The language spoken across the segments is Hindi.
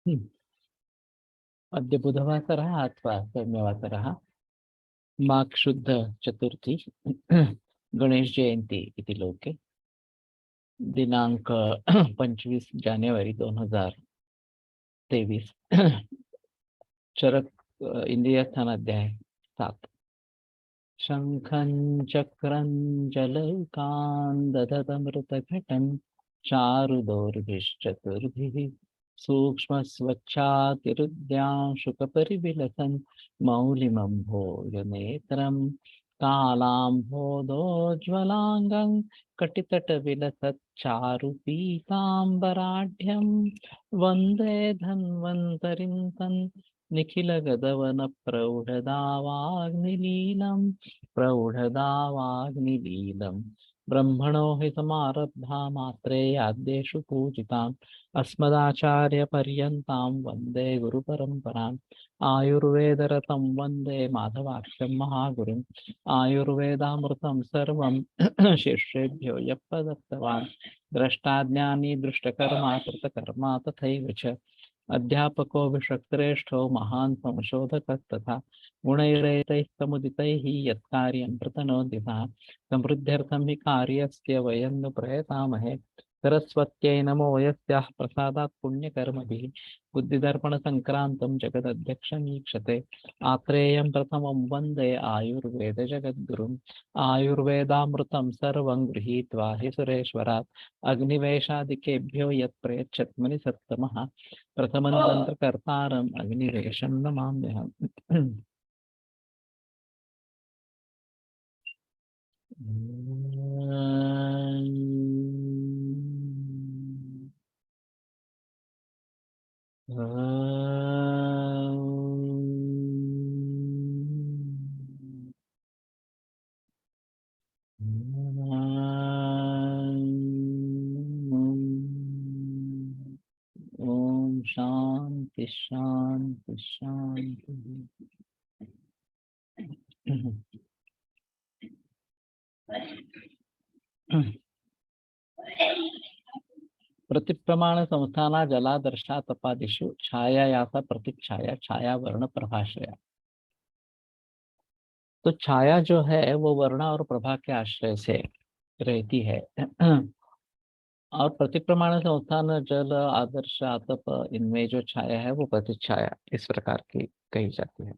अद्य बुधवासरः अथवा सौम्यवासरः माघ शुद्ध चतुर्थी गणेश जयंती इति लोके दिनांक 25 जानेवारी 2023 चरक इंद्रिय स्थान अध्याय 7 शंखं चक्रं जलौकान् दधतमृतघटं चारुदोर्भिश्चतुर्भिः सूक्ष्मस्वच्छातिरुद्यांशुकपरिविलसन् मौलिमम्भोजनेत्रं कालाम्भोदोज्ज्वलाङ्गं कटितटविलसच्चारुपीताम्बराढ्यं वन्दे धन्वन्तरिं तन् निखिलगदवनप्रौढदावाग्निलीलम् प्रौढदावाग्निलीलम् ब्रह्मणो हि समारब्धा मात्रे आद्येषु पूजिताम् अस्मदाचार्यपर्यन्तां वन्दे गुरुपरम्पराम् आयुर्वेदरतं वन्दे माधवाख्यं महागुरुम् आयुर्वेदामृतं सर्वं शिष्येभ्यो यः प्रदत्तवान् द्रष्टाज्ञानी दृष्टकर्मा कृतकर्मा तथैव च अध्यापको विश्वश्रेष्ठो महान् संशोधकस्तथा गुणैरेतैः समुदितैः यत्कार्यं प्रतनोति सः समृद्ध्यर्थं हि कार्यस्य वयं नु प्रयतामहे सरस्वत्यै नमो यस्याः प्रसादात् पुण्यकर्मभिः बुद्धिदर्पणसङ्क्रान्तं जगदध्यक्षमीक्षते आत्रेयं प्रथमं वन्दे आयुर्वेदजगद्गुरुम् आयुर्वेदामृतं सर्वं गृहीत्वा हि सुरेश्वरात् अग्निवेशादिकेभ्यो यत् प्रयच्छत्मनि सत्तमः प्रथमं तन्त्रकर्तारम् अग्निवेशं नमाम्यहम् ओम शांति शांति शांति। प्रतिप्रमाण संस्थाना जलादर्शा तपादिषु छायायासा प्रतिछाया छाया वर्ण प्रभाषया। तो छाया जो है वो वर्ण और प्रभा के आश्रय से रहती है और प्रतिप्रमाण संस्थान जल आदर्श आतप इनमें जो छाया है वो प्रतिछाया इस प्रकार की कही जाती है।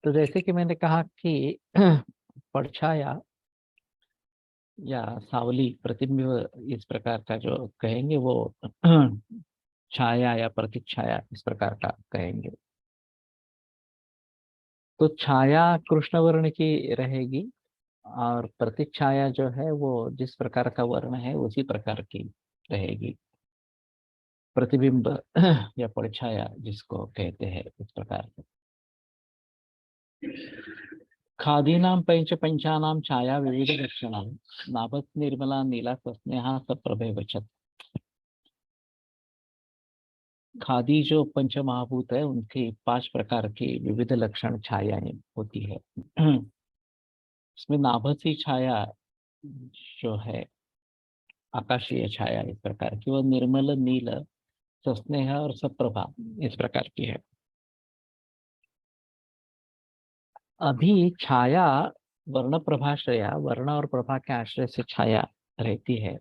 तो जैसे कि मैंने कहा कि परछाया या सावली प्रतिबिंब इस प्रकार का जो कहेंगे वो छाया या प्रतिछाया इस प्रकार का कहेंगे। तो छाया कृष्ण वर्ण की रहेगी और प्रतिछाया जो है वो जिस प्रकार का वर्ण है उसी प्रकार की रहेगी। प्रतिबिंब या परछाया जिसको कहते हैं इस प्रकार से। खादीनां पंच पंचानां छाया विविध लक्षणां नाभस् निर्मला नीला सस्नेहा सप्रभेवचत। खादी जो पंच महाभूत है उनकी 5 प्रकार की विविध लक्षण छायाएं होती है। इसमें नाभसी छाया जो है आकाशीय छाया इस प्रकार की, वो निर्मल नील सस्नेह और सप्रभा इस प्रकार की है। अभी छाया वर्ण प्रभाश्रया वर्ण और प्रभा के आश्रय से छाया रहती है।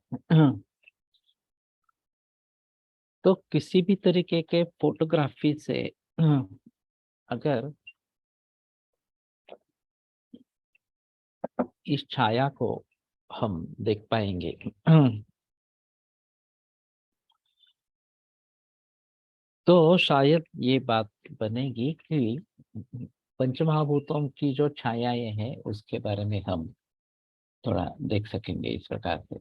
तो किसी भी तरीके के फोटोग्राफी से अगर इस छाया को हम देख पाएंगे तो शायद ये बात बनेगी कि पंचमहाभूतों की जो छायाएं हैं उसके बारे में हम थोड़ा देख सकेंगे इस प्रकार से।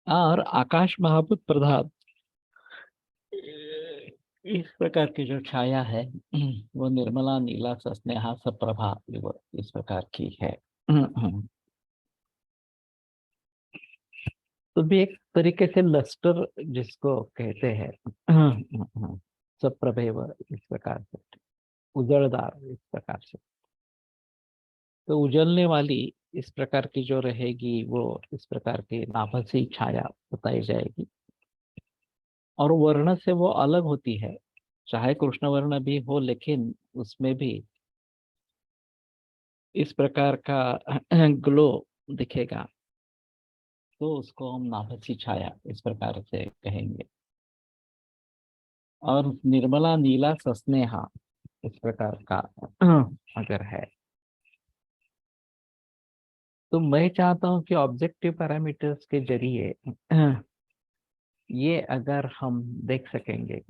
और आकाश महाभूत प्रधान इस प्रकार की जो छाया है वो निर्मला नीला सस्नेहा सप्रभा इस प्रकार की है। तो भी एक तरीके से लस्टर जिसको कहते हैं सप्रभेव इस प्रकार से उजड़दार इस प्रकार से। तो उजलने वाली इस प्रकार की जो रहेगी वो इस प्रकार की नाभसी छाया बताई जाएगी। और वर्ण से वो अलग होती है, चाहे कृष्ण वर्ण भी हो, लेकिन उसमें भी इस प्रकार का ग्लो दिखेगा, तो उसको हम नाभसी छाया इस प्रकार से कहेंगे। और निर्मला नीला सस्नेहा इस प्रकार का अगर है, तो मैं चाहता हूं कि ऑब्जेक्टिव पैरामीटर्स के जरिए ये अगर हम देख सकेंगे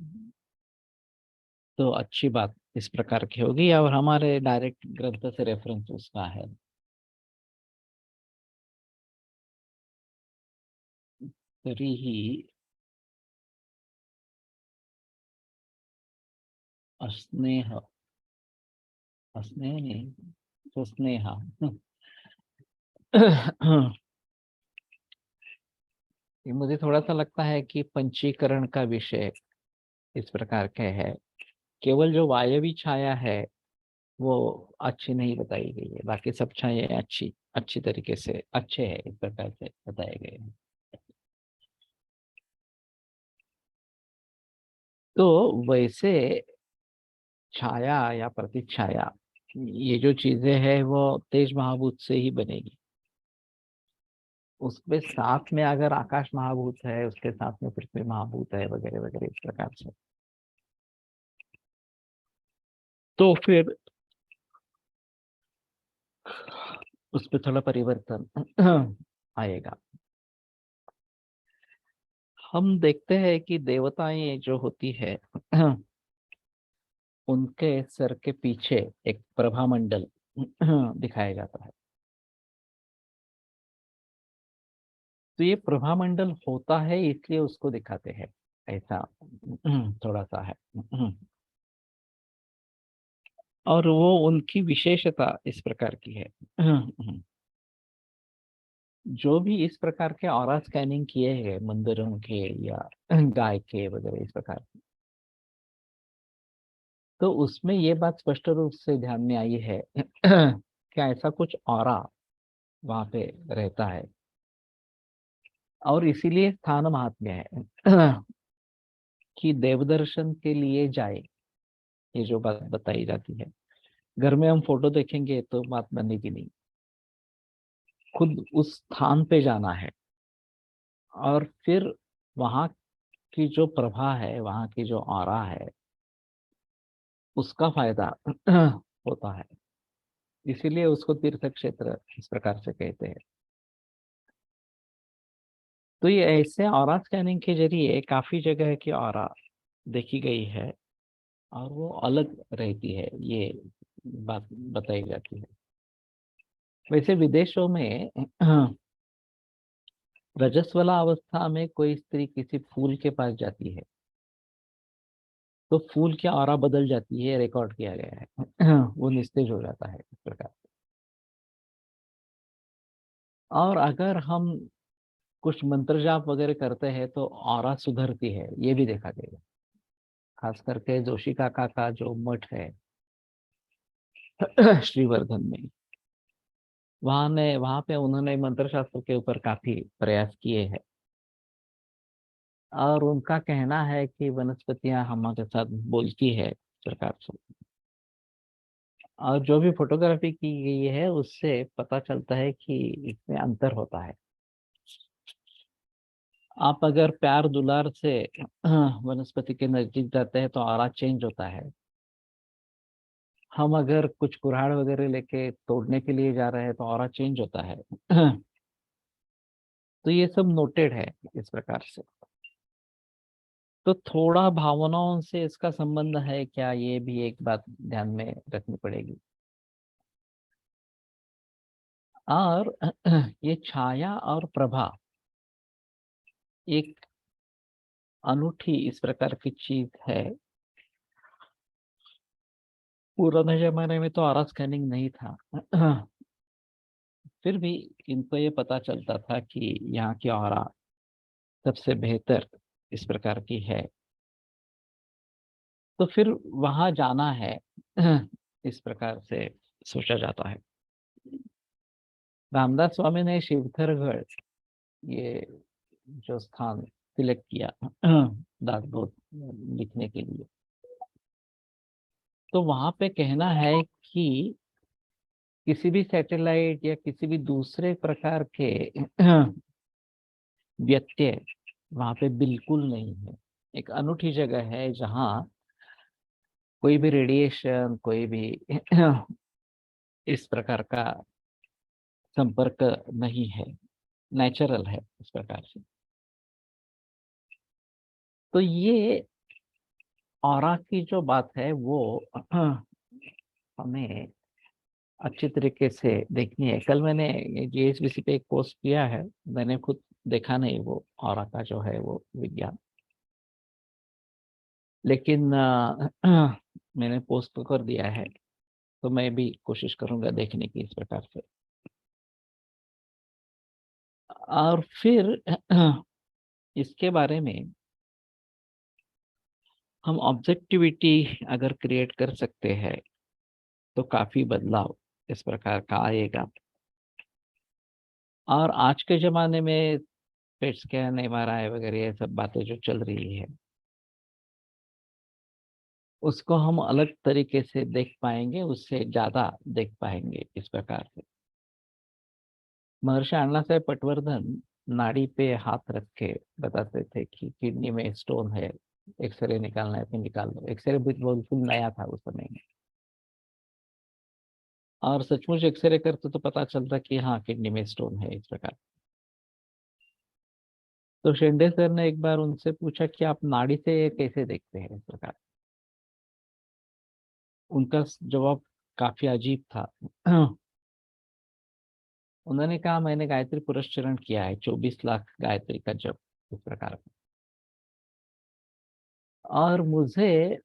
तो अच्छी बात इस प्रकार की होगी, और हमारे डायरेक्ट ग्रंथ से रेफरेंस उसका है। तरीही अस्नेह, अस्नेह नहीं, सस्नेहा। ये मुझे थोड़ा सा लगता है कि पंचीकरण का विषय इस प्रकार के है। केवल जो वायवी छाया है वो अच्छी नहीं बताई गई है, बाकी सब छाया अच्छी अच्छी तरीके से अच्छे है इस प्रकार से बताए गए हैं। तो वैसे छाया या प्रतिछाया, ये जो चीजें हैं वो तेज महाभूत से ही बनेगी। उसके साथ में अगर आकाश महाभूत है, उसके साथ में पृथ्वी महाभूत है, वगैरह वगैरह इस प्रकार से, तो फिर उस पर थोड़ा परिवर्तन आएगा। हम देखते हैं कि देवताएं जो होती है उनके सर के पीछे एक प्रभा मंडल दिखाया जाता है। तो ये प्रभा मंडल होता है इसलिए उसको दिखाते हैं, ऐसा थोड़ा सा है। और वो उनकी विशेषता इस प्रकार की है। जो भी इस प्रकार के ऑरा स्कैनिंग किए हैं मंदिरों के या गाय के वगैरह इस प्रकार, तो उसमें ये बात स्पष्ट रूप से ध्यान में आई है कि ऐसा कुछ ऑरा वहां पे रहता है, और इसीलिए स्थान महात्म्य है कि देवदर्शन के लिए जाए, ये जो बात बताई जाती है। घर में हम फोटो देखेंगे तो बात बनेगी नहीं, खुद उस स्थान पे जाना है, और फिर वहाँ की जो प्रभा है, वहाँ की जो ऑरा है, उसका फायदा होता है। इसीलिए उसको तीर्थ क्षेत्र इस प्रकार से कहते हैं। तो ये ऐसे ऑरा स्कैनिंग के जरिए काफी जगह की ऑरा देखी गई है, और वो अलग रहती है, ये बात बताई जाती है। वैसे विदेशों में रजस्वला अवस्था में कोई स्त्री किसी फूल के पास जाती है तो फूल की ऑरा बदल जाती है, रिकॉर्ड किया गया है। वो निस्तेज हो जाता है इस प्रकार से। और अगर हम कुछ मंत्र जाप वगैरह करते हैं तो ऑरा सुधरती है, ये भी देखा गया। खास करके जोशी काका का जो मठ है श्रीवर्धन में, वहां पे उन्होंने मंत्र शास्त्र के ऊपर काफी प्रयास किए हैं, और उनका कहना है कि वनस्पतियां हमारे साथ बोलती है इस प्रकार से। और जो भी फोटोग्राफी की गई है उससे पता चलता है कि इसमें अंतर होता है। आप अगर प्यार दुलार से वनस्पति के नजदीक जाते हैं तो ऑरा चेंज होता है। हम अगर कुछ कुल्हाड़ वगैरह लेके तोड़ने के लिए जा रहे हैं तो ऑरा चेंज होता है। तो ये सब नोटेड है इस प्रकार से। तो थोड़ा भावनाओं से इसका संबंध है क्या, ये भी एक बात ध्यान में रखनी पड़ेगी। और ये छाया और प्रभा एक अनूठी इस प्रकार की चीज है। पुराने जमाने में तो ऑरा स्कैनिंग नहीं था। फिर भी इनको ये पता चलता था कि यहाँ की ऑरा सबसे बेहतर इस प्रकार की है, तो फिर वहां जाना है। इस प्रकार से सोचा जाता है। रामदास स्वामी ने शिवथरगढ़, ये जो स्थान सिलेक्ट किया डार्क ग्रोथ लिखने के लिए। तो वहां पे कहना है कि किसी भी सैटेलाइट या किसी भी दूसरे प्रकार के व्यत्यय वहां पे बिल्कुल नहीं है। एक अनूठी जगह है जहाँ कोई भी रेडिएशन, कोई भी इस प्रकार का संपर्क नहीं है, नेचुरल है इस प्रकार से। तो ये ऑरा की जो बात है वो हमें अच्छी तरीके से देखनी है। कल मैंने जीएसबीसी पे एक पोस्ट किया है, मैंने खुद देखा नहीं वो ऑरा का जो है वो विज्ञान, लेकिन मैंने पोस्ट तो कर दिया है, तो मैं भी कोशिश करूंगा देखने की इस प्रकार से। और फिर इसके बारे में हम ऑब्जेक्टिविटी अगर क्रिएट कर सकते हैं तो काफी बदलाव इस प्रकार का आएगा। और आज के ज़माने में पेट स्कैन, एमआरआई वगैरह ये सब बातें जो चल रही है, उसको हम अलग तरीके से देख पाएंगे, उससे ज़्यादा देख पाएंगे इस प्रकार से। महर्षि अण्णा साहेब पटवर्धन नाड़ी पे हाथ रख के बताते थे कि किडनी में स्टोन है, एक्सरे निकालना है तो निकाल लो। एक्सरे बिल्कुल नया था उस समय में, और सचमुच एक्सरे करते तो पता चलता कि हाँ किडनी में स्टोन है इस प्रकार। तो शेंडे सर ने एक बार उनसे पूछा कि आप नाड़ी से ये कैसे देखते हैं इस प्रकार। उनका जवाब काफी अजीब था। उन्होंने कहा मैंने गायत्री पुरस्चरण किया है 24 लाख गायत्री का जप इस प्रकार का, और मुझे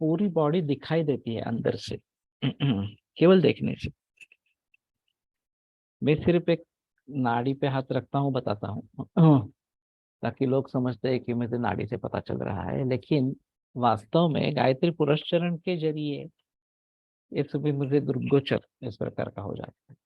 पूरी बॉडी दिखाई देती है अंदर से केवल देखने से। मैं सिर्फ एक नाड़ी पे हाथ रखता हूँ, बताता हूँ ताकि लोग समझते हैं कि मुझे नाड़ी से पता चल रहा है, लेकिन वास्तव में गायत्री पुरस्चरण के जरिए ये सभी मुझे दृग्गोचर इस प्रकार का हो जाता है।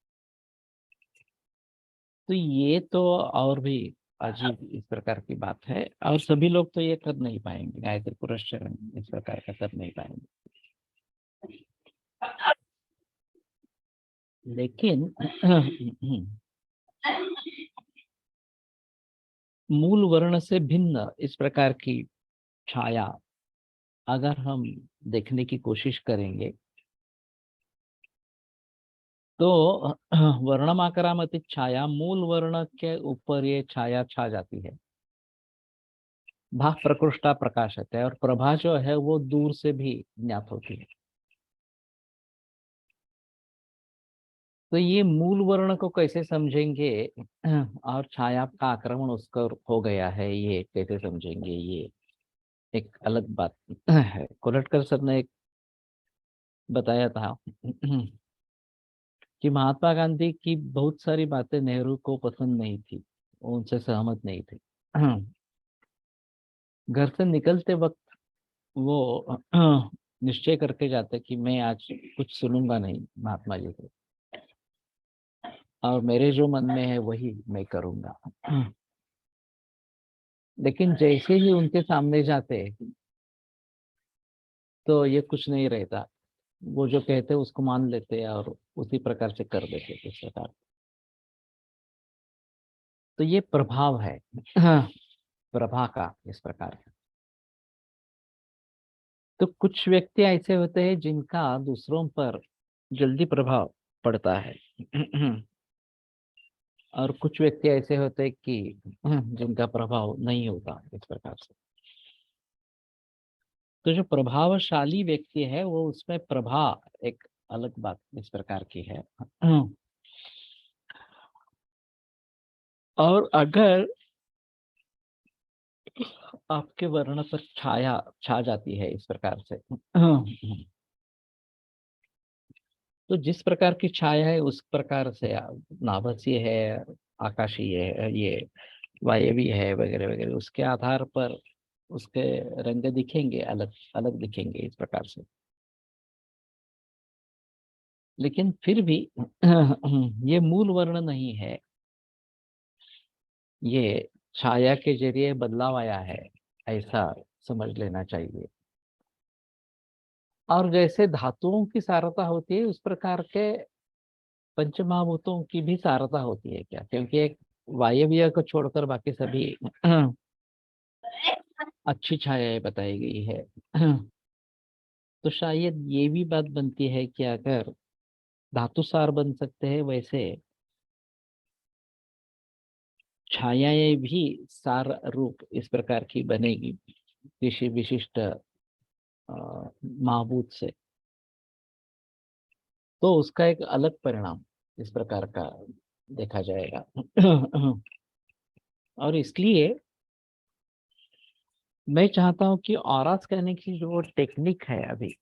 तो ये तो और भी अजीब इस प्रकार की बात है, और सभी लोग तो ये कर नहीं पाएंगे, गायत्री पुरस्चरण इस प्रकार का कर नहीं पाएंगे। लेकिन मूल वर्ण से भिन्न इस प्रकार की छाया अगर हम देखने की कोशिश करेंगे तो वर्णमाकरामती छाया, मूल वर्ण के ऊपर ये छाया छा जाती है। भाग प्रकृष्टा प्रकाशत है, और प्रभा जो है वो दूर से भी ज्ञात होती है। तो ये मूल वर्ण को कैसे समझेंगे और छाया का आक्रमण उसका हो गया है ये कैसे समझेंगे, ये एक अलग बात है। कोलटकर सर ने एक बताया था कि महात्मा गांधी की बहुत सारी बातें नेहरू को पसंद नहीं थी, वो उनसे सहमत नहीं थे। घर से निकलते वक्त वो निश्चय करके जाते कि मैं आज कुछ सुनूंगा नहीं महात्मा जी से, और मेरे जो मन में है वही मैं करूंगा। लेकिन जैसे ही उनके सामने जाते तो ये कुछ नहीं रहता, वो जो कहते उसको मान लेते और उसी प्रकार से कर देते इस प्रकार। तो ये प्रभाव है प्रभा का इस प्रकार। तो कुछ व्यक्ति ऐसे होते हैं जिनका दूसरों पर जल्दी प्रभाव पड़ता है और कुछ व्यक्ति ऐसे होते हैं कि जिनका प्रभाव नहीं होता इस प्रकार से। तो जो प्रभावशाली व्यक्ति है वो उसमें प्रभा एक अलग बात इस प्रकार की है। और अगर आपके वर्ण पर छाया छा जाती है इस प्रकार से तो जिस प्रकार की छाया है उस प्रकार से नाभसीय है, आकाशीय है, ये वायवी है वगैरह वगैरह, उसके आधार पर उसके रंग दिखेंगे, अलग अलग दिखेंगे इस प्रकार से। लेकिन फिर भी ये मूल वर्ण नहीं है, ये छाया के जरिए बदलाव आया है, ऐसा समझ लेना चाहिए। और जैसे धातुओं की सारता होती है, उस प्रकार के पंचमहाभूतों की भी सारता होती है क्या? क्योंकि एक वायव्य को छोड़कर बाकी सभी अच्छी छायाएं बताई गई है। तो शायद ये भी बात बनती है कि अगर धातु सार बन सकते हैं, वैसे छायाएं भी सार रूप इस प्रकार की बनेगी किसी विशिष्ट महाभूत से, तो उसका एक अलग परिणाम इस प्रकार का देखा जाएगा। और इसलिए मैं चाहता हूं कि ऑरास कहने की जो टेक्निक है अभी,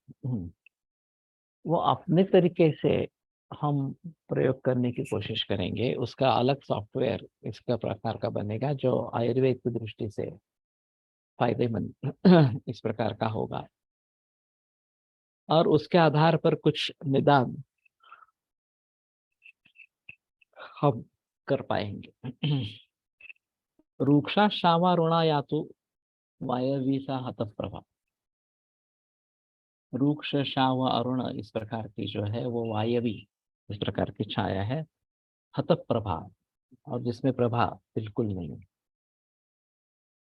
वो अपने तरीके से हम प्रयोग करने की कोशिश करेंगे। उसका अलग सॉफ्टवेयर इसका प्रकार का बनेगा जो आयुर्वेद की दृष्टि से फायदेमंद इस प्रकार का होगा, और उसके आधार पर कुछ निदान हम कर पाएंगे। रूक्षा शावा रुणा यातु वायवी सा हत प्रभा। रूक्ष शाव अरुण इस प्रकार की जो है वो वायवी इस प्रकार की छाया है, हत प्रभा, और जिसमें प्रभा बिल्कुल नहीं है।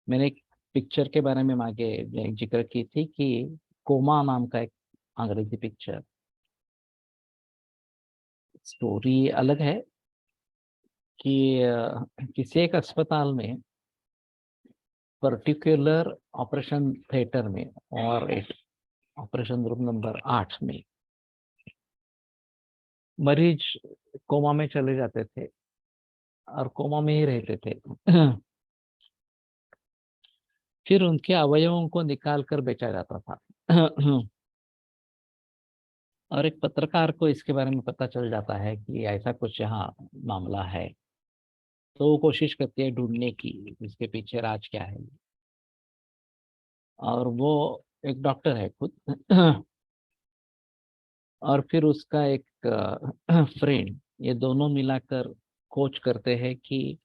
मैंने एक पिक्चर के बारे में आगे जिक्र की थी कि कोमा नाम का एक अंग्रेजी पिक्चर, स्टोरी अलग है कि किसी एक अस्पताल में, पर्टिकुलर ऑपरेशन थिएटर में, और एक ऑपरेशन रूम नंबर 8 में मरीज कोमा में चले जाते थे और कोमा में ही रहते थे। फिर उनके अवयवों को निकाल कर बेचा जाता था। और एक पत्रकार को इसके बारे में पता चल जाता है कि ऐसा कुछ यहाँ मामला है, तो वो कोशिश करती है ढूंढने की इसके पीछे राज क्या है। और वो एक डॉक्टर है खुद। और फिर उसका एक फ्रेंड, ये दोनों मिलाकर खोज करते हैं कि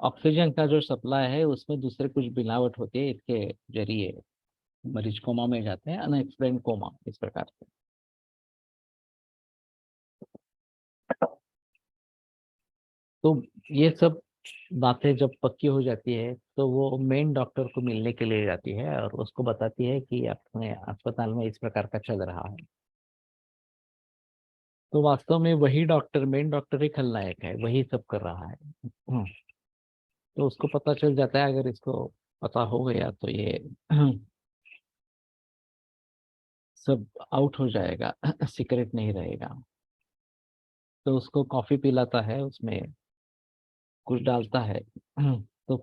ऑक्सीजन का जो सप्लाई है उसमें दूसरे कुछ मिलावट होती है, इसके जरिए मरीज कोमा में जाते हैं, अनएक्सप्लेन कोमा इस प्रकार से। तो ये सब बातें जब पक्की हो जाती है तो वो मेन डॉक्टर को मिलने के लिए जाती है और उसको बताती है कि अपने अस्पताल में इस प्रकार का चल रहा है। तो वास्तव में वही डॉक्टर, मेन डॉक्टर ही खलनायक है, वही सब कर रहा है। तो उसको पता चल जाता है, अगर इसको पता हो गया तो ये सब आउट हो जाएगा, सीक्रेट नहीं रहेगा। तो उसको कॉफी पिलाता है, उसमें कुछ डालता है, तो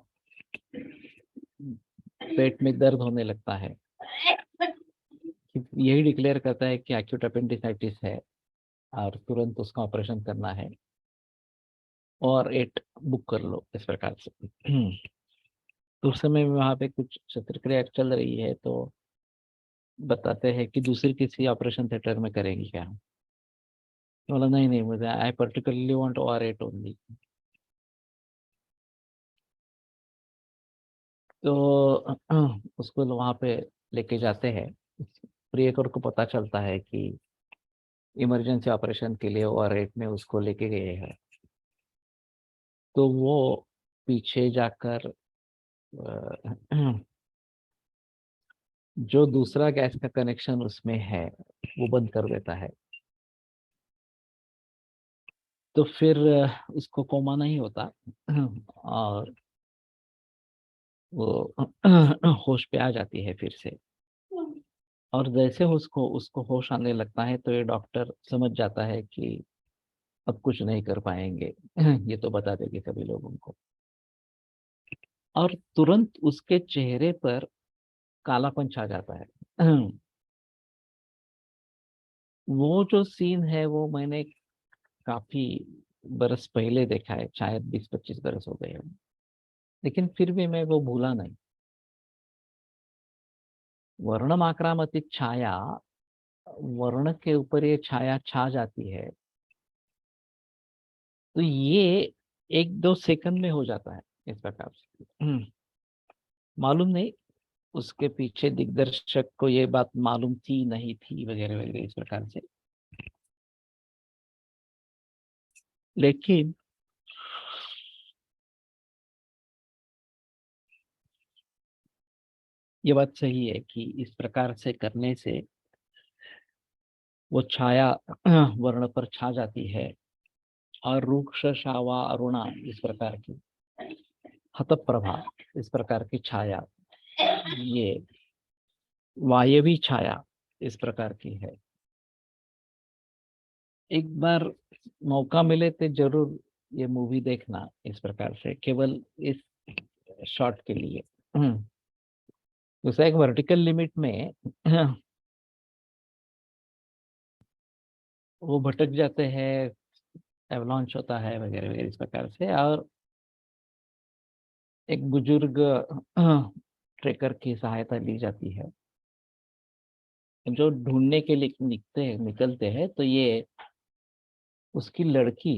पेट में दर्द होने लगता है, कि यही डिक्लेयर करता है कि एक्यूट अपेंडिसाइटिस है और तुरंत उसका ऑपरेशन करना है, और एट बुक कर लो इस प्रकार से। तो उस समय में वहां पे कुछ शस्त्रक्रिया चल रही है, तो बताते हैं कि दूसरी किसी ऑपरेशन थिएटर में करेंगे क्या? बोला नहीं नहीं, मुझे I particularly want OR eight only. तो उसको वहां पे लेके जाते हैं। प्रियकर को पता चलता है कि इमरजेंसी ऑपरेशन के लिए ओआर एट में उसको लेके गए हैं। तो वो पीछे जाकर जो दूसरा गैस का कनेक्शन उसमें है वो बंद कर देता है। तो फिर उसको कोमा नहीं होता, और वो होश पे आ जाती है फिर से। और जैसे उसको उसको होश आने लगता है तो ये डॉक्टर समझ जाता है कि अब कुछ नहीं कर पाएंगे, ये तो बता देगी सभी लोगों को। और तुरंत उसके चेहरे पर कालापन छा जाता है। वो जो सीन है वो मैंने काफी बरस पहले देखा है, शायद 20-25 बरस हो गए हैं, लेकिन फिर भी मैं वो भूला नहीं। वर्णम आक्रामती छाया, वर्ण के ऊपर ये छाया छा जाती है, तो ये 1-2 सेकंड में हो जाता है इस प्रकार से। मालूम नहीं उसके पीछे दिग्दर्शक को ये बात मालूम थी नहीं थी वगैरह वगैरह इस प्रकार से, लेकिन ये बात सही है कि इस प्रकार से करने से वो छाया वर्ण पर छा जाती है और रूक्ष शावा अरुणा इस प्रकार की हतप्रभा इस प्रकार की छाया, ये वायवी छाया इस प्रकार की है। एक बार मौका मिले तो जरूर ये मूवी देखना इस प्रकार से, केवल इस शॉट के लिए। दूसरा एक वर्टिकल लिमिट में वो भटक जाते हैं, एवलॉन्च होता है वगैरह वगैरह इस प्रकार से, और एक बुजुर्ग ट्रेकर की सहायता ली जाती है जो ढूंढने के लिए निकलते हैं, तो ये उसकी लड़की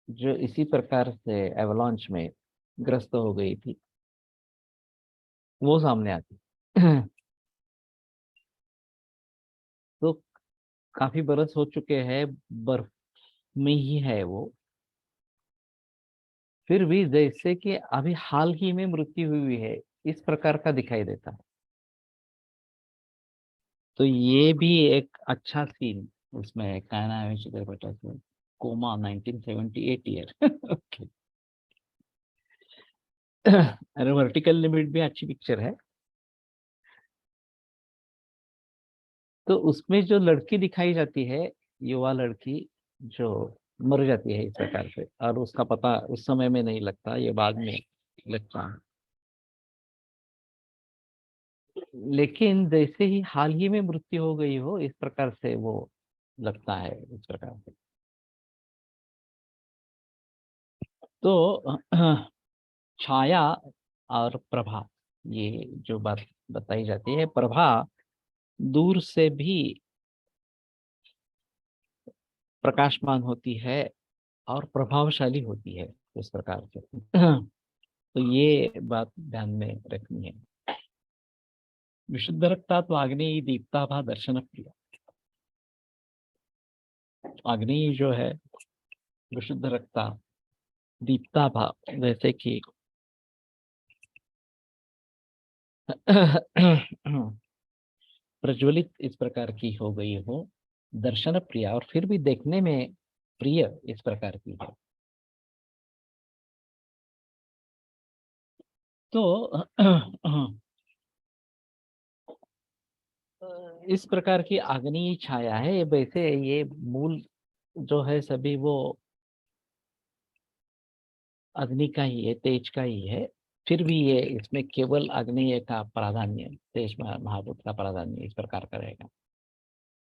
जो इसी प्रकार से एवलॉन्च में ग्रस्त हो गई थी वो सामने आती। तो काफी बरस हो चुके हैं, बर्फ में ही है वो, फिर भी जैसे कि अभी हाल ही में मृत्यु हुई है इस प्रकार का दिखाई देता है। तो ये भी एक अच्छा सीन उसमें है। क्या नाम है चित्रपटा से, कोमा 1978 ईयर। ओके। अरे वर्टिकल लिमिट भी अच्छी पिक्चर है। तो उसमें जो लड़की दिखाई जाती है, युवा लड़की जो मर जाती है इस प्रकार से, और उसका पता उस समय में नहीं लगता, ये बाद में लगता है। लेकिन जैसे ही हाल ही में मृत्यु हो गई हो इस प्रकार से वो लगता है इस प्रकार से। तो छाया और प्रभा, ये जो बात बताई जाती है, प्रभा दूर से भी प्रकाशमान होती है और प्रभावशाली होती है इस प्रकार से। तो ये बात ध्यान में रखनी है। विशुद्ध रक्तात् आग्नेयी दीप्ताभा दर्शन प्रिया। आग्नेयी जो है विशुद्ध रक्ता दीप्ताभा, जैसे कि प्रज्वलित इस प्रकार की हो गई हो, दर्शन प्रिया, और फिर भी देखने में प्रिय इस प्रकार की है। तो इस प्रकार की आग्नेय छाया है ये, वैसे ये मूल जो है सभी वो अग्नि का ही है, तेज का ही है। फिर भी ये इसमें केवल अग्नि का प्राधान्य, तेज महाभूत का प्राधान्य इस प्रकार का रहेगा।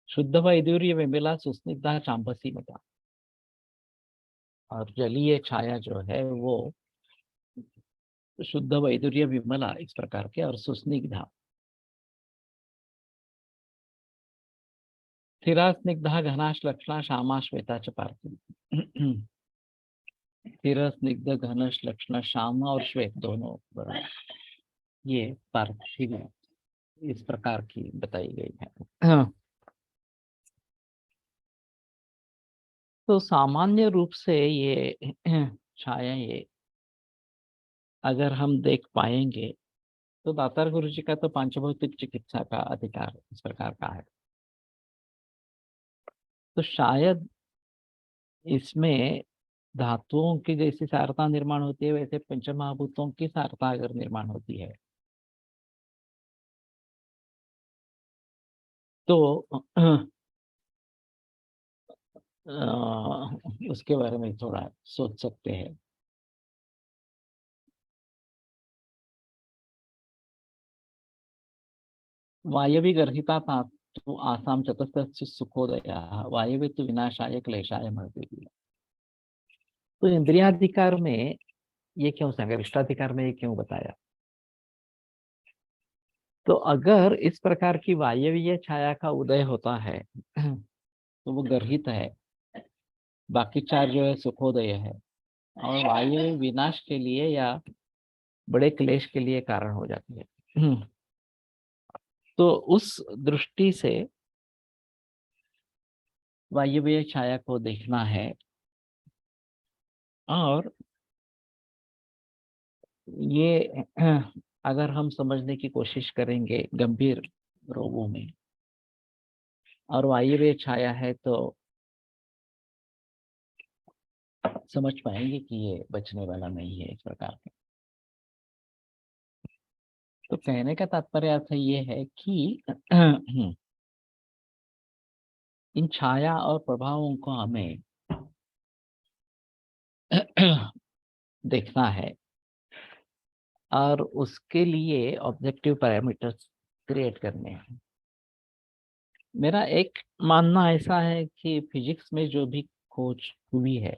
शुद्ध वैदुर्य विमला सुस्निग्धा चांबसी मता, और जलीय छाया जो है वो शुद्ध वैदुर्य विमला इस प्रकार के, और सुस्निग्धा स्थिरा स्निग्धा घना श्लक्षणा श्यामा श्वेता च पार्थिव। स्थिर स्निग्ध घन श्लक्षणा श्यामा और श्वेत दोनों बराबर, ये पार्थिव इस प्रकार की बताई गई है। हाँ, तो सामान्य रूप से ये छाया, ये अगर हम देख पाएंगे तो दातार गुरु जी का तो पांचभौतिक चिकित्सा का अधिकार इस प्रकार का है। तो शायद इसमें धातुओं की जैसी सारता निर्माण होती है, वैसे पंचमहाभूतों की सारता अगर निर्माण होती है तो उसके बारे में थोड़ा सोच सकते हैं। वायवी गर्हिता था तो आसाम चतुर्थ सुखोदया, वायवी तो विनाशाय क्लेशाय महदेवी। तो इंद्रियाधिकार में ये क्यों संग इष्टाधिकार में ये क्यों बताया? तो अगर इस प्रकार की वायवीय छाया का उदय होता है तो वो गर्हित है, बाकी चार जो है सुखोदय है, और वायु विनाश के लिए या बड़े क्लेश के लिए कारण हो जाती है। तो उस दृष्टि से वायव्य छाया को देखना है। और ये अगर हम समझने की कोशिश करेंगे गंभीर रोगों में, और वायव्य छाया है, तो समझ पाएंगे कि ये बचने वाला नहीं है इस प्रकार का। तो कहने का तात्पर्य अर्थ ये है कि इन छाया और प्रभावों को हमें देखना है, और उसके लिए ऑब्जेक्टिव पैरामीटर्स क्रिएट करने हैं। मेरा एक मानना ऐसा है कि फिजिक्स में जो भी खोज हुई है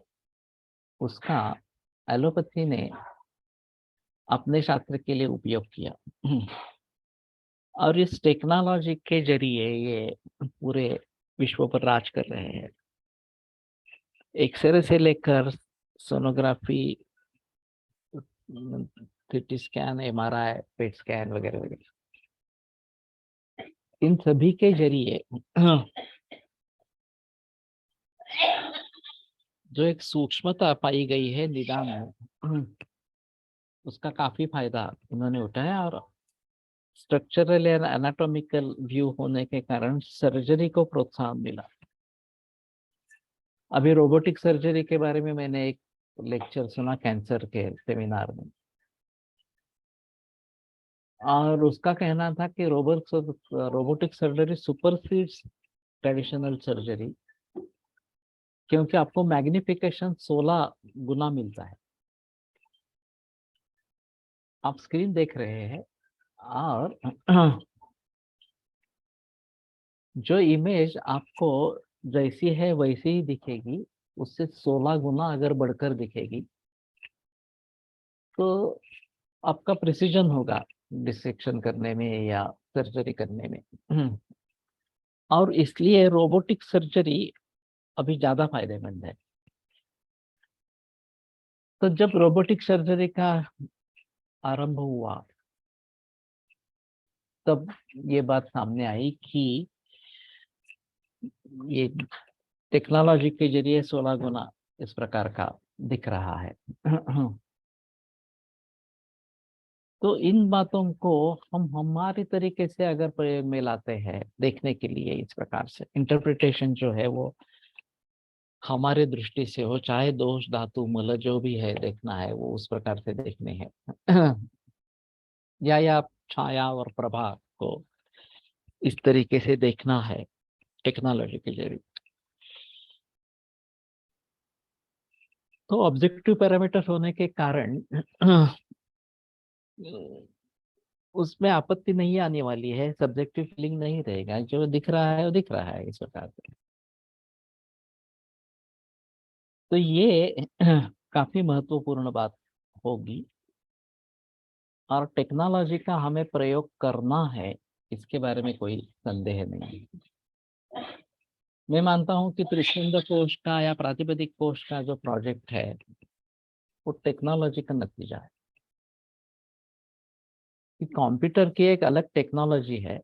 उसका एलोपैथी ने अपने शास्त्र के लिए उपयोग किया। और इस टेक्नोलॉजी के जरिए ये पूरे विश्व पर राज कर रहे हैं। एक्सरे से लेकर sonography, CT scan, MRI, PET scan वगैरह वगैरह, इन सभी के जरिए जो एक सूक्ष्मता पाई गई है निदान में, उसका काफी फायदा उन्होंने उठाया। और स्ट्रक्चरल एंड एनाटॉमिकल व्यू होने के कारण सर्जरी को प्रोत्साहन मिला। अभी रोबोटिक सर्जरी के बारे में मैंने एक लेक्चर सुना कैंसर के सेमिनार में, और उसका कहना था कि रोबोटिक सर्जरी सुपरसीड्स ट्रेडिशनल सर्जरी, क्योंकि आपको मैग्निफिकेशन 16 गुना मिलता है। आप स्क्रीन देख रहे हैं, और जो इमेज आपको जैसी है वैसी ही दिखेगी, उससे 16 गुना अगर बढ़कर दिखेगी, तो आपका प्रिसीजन होगा डिसेक्शन करने में या सर्जरी करने में। और इसलिए रोबोटिक सर्जरी अभी ज्यादा फायदेमंद है। तो जब रोबोटिक सर्जरी का आरंभ हुआ, तब ये बात सामने आई कि ये टेक्नोलॉजी के जरिए 16 गुना इस प्रकार का दिख रहा है। तो इन बातों को हम हमारे तरीके से अगर प्रयोग में लाते हैं देखने के लिए, इस प्रकार से इंटरप्रिटेशन जो है वो हमारे दृष्टि से हो, चाहे दोष धातु मूल जो भी है देखना है वो उस प्रकार से देखने हैं। या छाया और प्रभा को इस तरीके से देखना है टेक्नोलॉजी के जरिए, तो ऑब्जेक्टिव पैरामीटर होने के कारण उसमें आपत्ति नहीं आने वाली है। सब्जेक्टिव फीलिंग नहीं रहेगा, जो दिख रहा है वो दिख रहा है इस प्रकार से। तो ये काफी महत्वपूर्ण बात होगी, और टेक्नोलॉजी का हमें प्रयोग करना है, इसके बारे में कोई संदेह नहीं। मैं मानता हूं कि त्रिशंद कोश का या प्रातिपदिक कोश का जो प्रोजेक्ट है वो टेक्नोलॉजी का नतीजा है। कि कंप्यूटर की एक अलग टेक्नोलॉजी है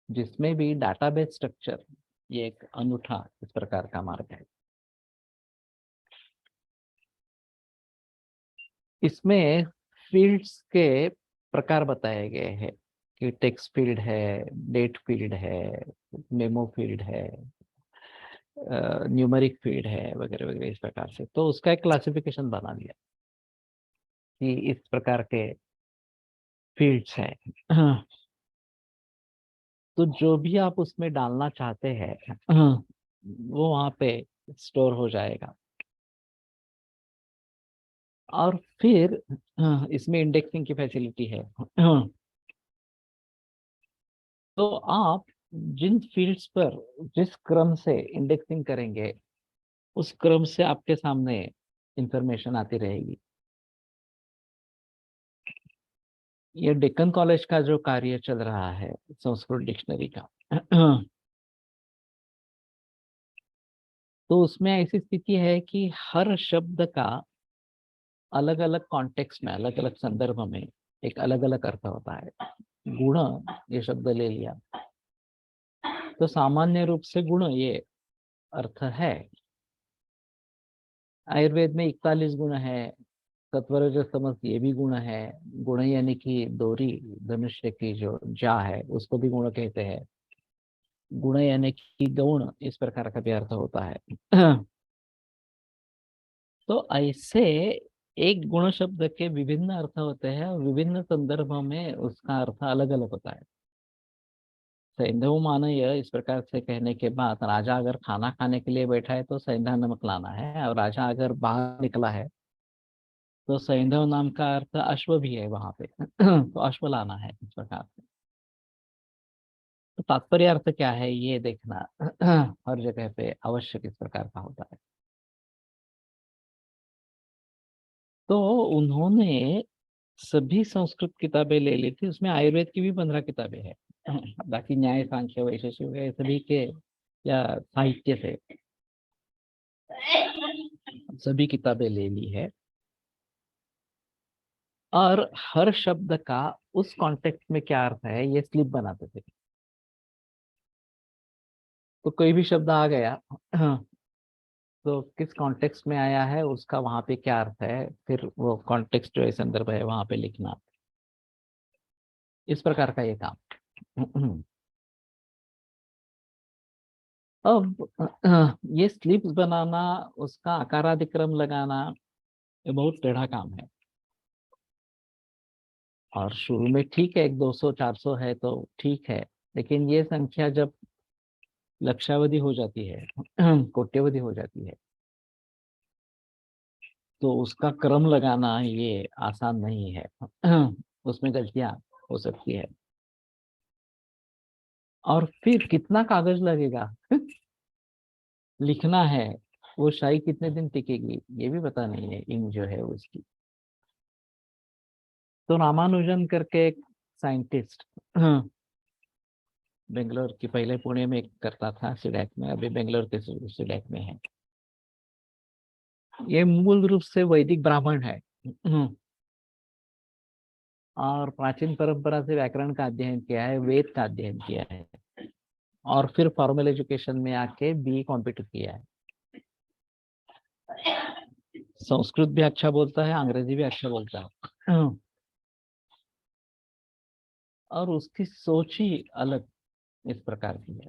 जिसमें भी डाटाबेस स्ट्रक्चर ये एक अनूठा इस प्रकार का मार्ग है। इसमें फील्ड्स के प्रकार बताए गए हैं कि टेक्स्ट फील्ड है, डेट फील्ड है, मेमो फील्ड है, न्यूमेरिक फील्ड है वगैरह वगैरह इस प्रकार से। तो उसका एक क्लासिफिकेशन बना दिया कि इस प्रकार के फील्ड्स हैं। तो जो भी आप उसमें डालना चाहते हैं वो वहाँ पे स्टोर हो जाएगा। और फिर इसमें इंडेक्सिंग की फैसिलिटी है। तो आप जिन फील्ड्स पर जिस क्रम से इंडेक्सिंग करेंगे उस क्रम से आपके सामने इंफॉर्मेशन आती रहेगी। ये डेक्कन कॉलेज का जो कार्य चल रहा है संस्कृत डिक्शनरी का, तो उसमें ऐसी स्थिति है कि हर शब्द का अलग अलग कॉन्टेक्स्ट में, अलग अलग संदर्भ में एक अलग अलग अर्थ होता है। गुण ये शब्द ले लिया तो सामान्य रूप से गुण ये अर्थ है। आयुर्वेद में 41 गुण है, सत्वरजस्तमस ये भी गुण है। गुण यानी कि डोरी, धनुष्य की जो जा है उसको भी गुण कहते हैं। गुण यानी कि गौण, इस प्रकार का भी अर्थ होता है। तो ऐसे एक गुण शब्द के विभिन्न अर्थ होते हैं और विभिन्न संदर्भों में उसका अर्थ अलग अलग होता है। सैंधव मानय इस प्रकार से कहने के बाद राजा अगर खाना खाने के लिए बैठा है तो सैंधा नमक लाना है, और राजा अगर बाहर निकला है तो सैंधव नाम का अर्थ अश्व भी है वहां पे। तो अश्व लाना है, इस प्रकार से। तो तात्पर्य अर्थ क्या है ये देखना हर जगह पे आवश्यक इस प्रकार का होता है। तो उन्होंने सभी संस्कृत किताबें ले ली थी, उसमें आयुर्वेद की भी 15 किताबें हैं। बाकी न्याय सांख्य वैशेषिक वगैरह सभी के या साहित्य से सभी किताबें ले ली है, और हर शब्द का उस कॉन्टेक्स्ट में क्या अर्थ है ये स्लिप बनाते थे। तो कोई भी शब्द आ गया तो किस कॉन्टेक्स्ट में आया है उसका वहां पे क्या अर्थ है, फिर वो कॉन्टेक्स्ट जो है संदर्भ है वहां पे लिखना, इस प्रकार का ये काम। अब ये स्लिप्स बनाना, उसका आकारादिक्रम लगाना, ये बहुत टेढ़ा काम है। और शुरू में ठीक है, 200 400 है तो ठीक है, लेकिन ये संख्या जब लक्षावधि हो जाती है, कोट्यवधि हो जाती है, तो उसका क्रम लगाना ये आसान नहीं है। उसमें गलतियां हो सकती है। और फिर कितना कागज लगेगा लिखना है, वो शाही कितने दिन टिकेगी ये भी पता नहीं है, इंक जो है उसकी। तो रामानुजन करके एक साइंटिस्ट बेंगलोर की, पहले पुणे में करता था सिडैक में, अभी बेंगलोर के सिडैक में है। ये मूल रूप से वैदिक ब्राह्मण है। और प्राचीन परंपरा से व्याकरण का अध्ययन किया है, वेद का अध्ययन किया है, और फिर फॉर्मल एजुकेशन में आके बी कॉम्प्लीट किया है। संस्कृत भी अच्छा बोलता है, अंग्रेजी भी अच्छा बोलता है। और उसकी सोच ही अलग इस प्रकार की है।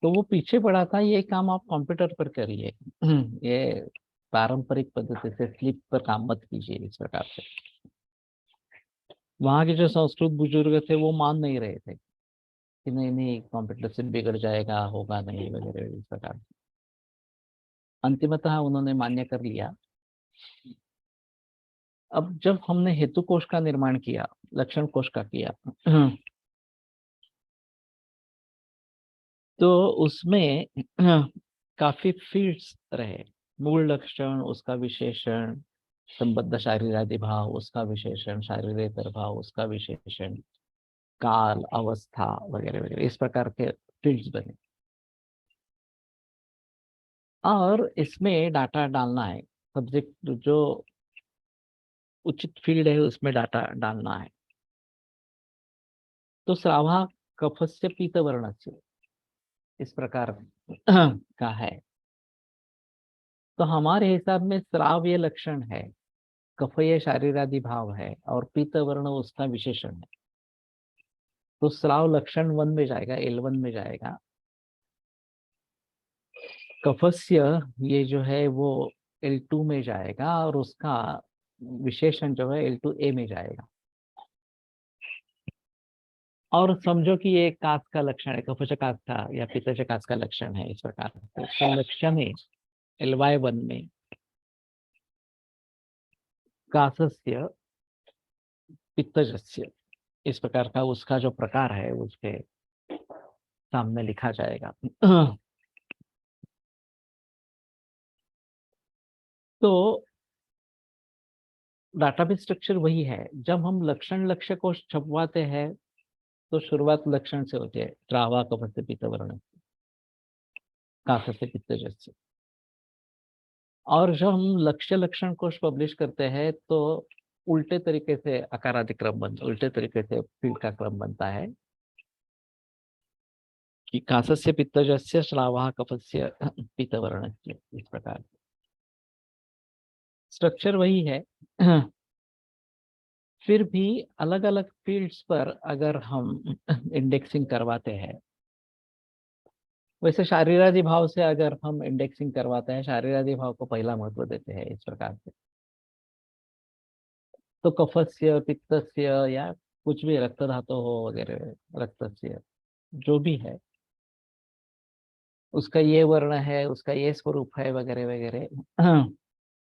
तो वो पीछे पड़ा था, ये काम आप कंप्यूटर पर करिए। ये पारंपरिक पद्धति से स्लिप पर काम मत कीजिए इस प्रकार से। वहां के जो संस्कृत बुजुर्ग थे वो मान नहीं रहे थे कि नहीं नहीं कंप्यूटर से बिगड़ जाएगा, होगा नहीं वगैरह इस प्रकार से। अंतिमतः उन्होंने मान्य कर लिया। अब जब हमने हेतु कोश का निर्माण किया, लक्षण कोश का किया, तो उसमें काफी फील्ड्स रहे। मूल लक्षण, उसका विशेषण, संबद्ध शारीरादि भाव उसका विशेषण, शारीरेतर भाव उसका विशेषण, काल, अवस्था वगैरह वगैरह, इस प्रकार के फील्ड्स बने। और इसमें डाटा डालना है, सब्जेक्ट जो उचित फील्ड है उसमें डाटा डालना है। तो स्रावा कफस्य पीत वर्णस्य, इस प्रकार का है। तो हमारे हिसाब में स्राव ये लक्षण है, कफ ये शारीरादि भाव है, और पीत वर्ण उसका विशेषण है। तो स्राव लक्षण 1 में जाएगा, L1 में जाएगा। कफस्य ये जो है वो L2 में जाएगा, और उसका विशेषण जो है L2A में जाएगा। और समझो कि ये कास का लक्षण है, कफश कास का या पित्तज कास का लक्षण है, इस प्रकार तो लक्षण है LY1 में कासस्य पित्तजस्य, इस प्रकार का उसका जो प्रकार है उसके सामने लिखा जाएगा। तो डाटाबेस स्ट्रक्चर वही है। जब हम लक्षण लक्ष्य को छपवाते हैं तो शुरुआत लक्षण से होती है, त्रावा कफस्य पित्त वर्ण, कासस्य पित्तजस्य। और जब हम लक्ष्य लक्षण कोश पब्लिश करते हैं तो उल्टे तरीके से आकारादि क्रम बनता, उल्टे तरीके से फील्ड का क्रम बनता है कि कासस्य पित्तजस्य श्लावा कफस्य पीतवर्णस्य, इस प्रकार स्ट्रक्चर वही है। फिर भी अलग अलग फील्ड्स पर अगर हम इंडेक्सिंग करवाते हैं, वैसे शारीरादि भाव से अगर हम इंडेक्सिंग करवाते हैं, शारीरादि भाव को पहला महत्व देते हैं इस प्रकार से, तो कफस्य पित्तस्य या कुछ भी रक्त धातु हो वगैरह, रक्तस्य जो भी है, उसका ये वर्ण है, उसका ये स्वरूप है वगैरह वगैरह,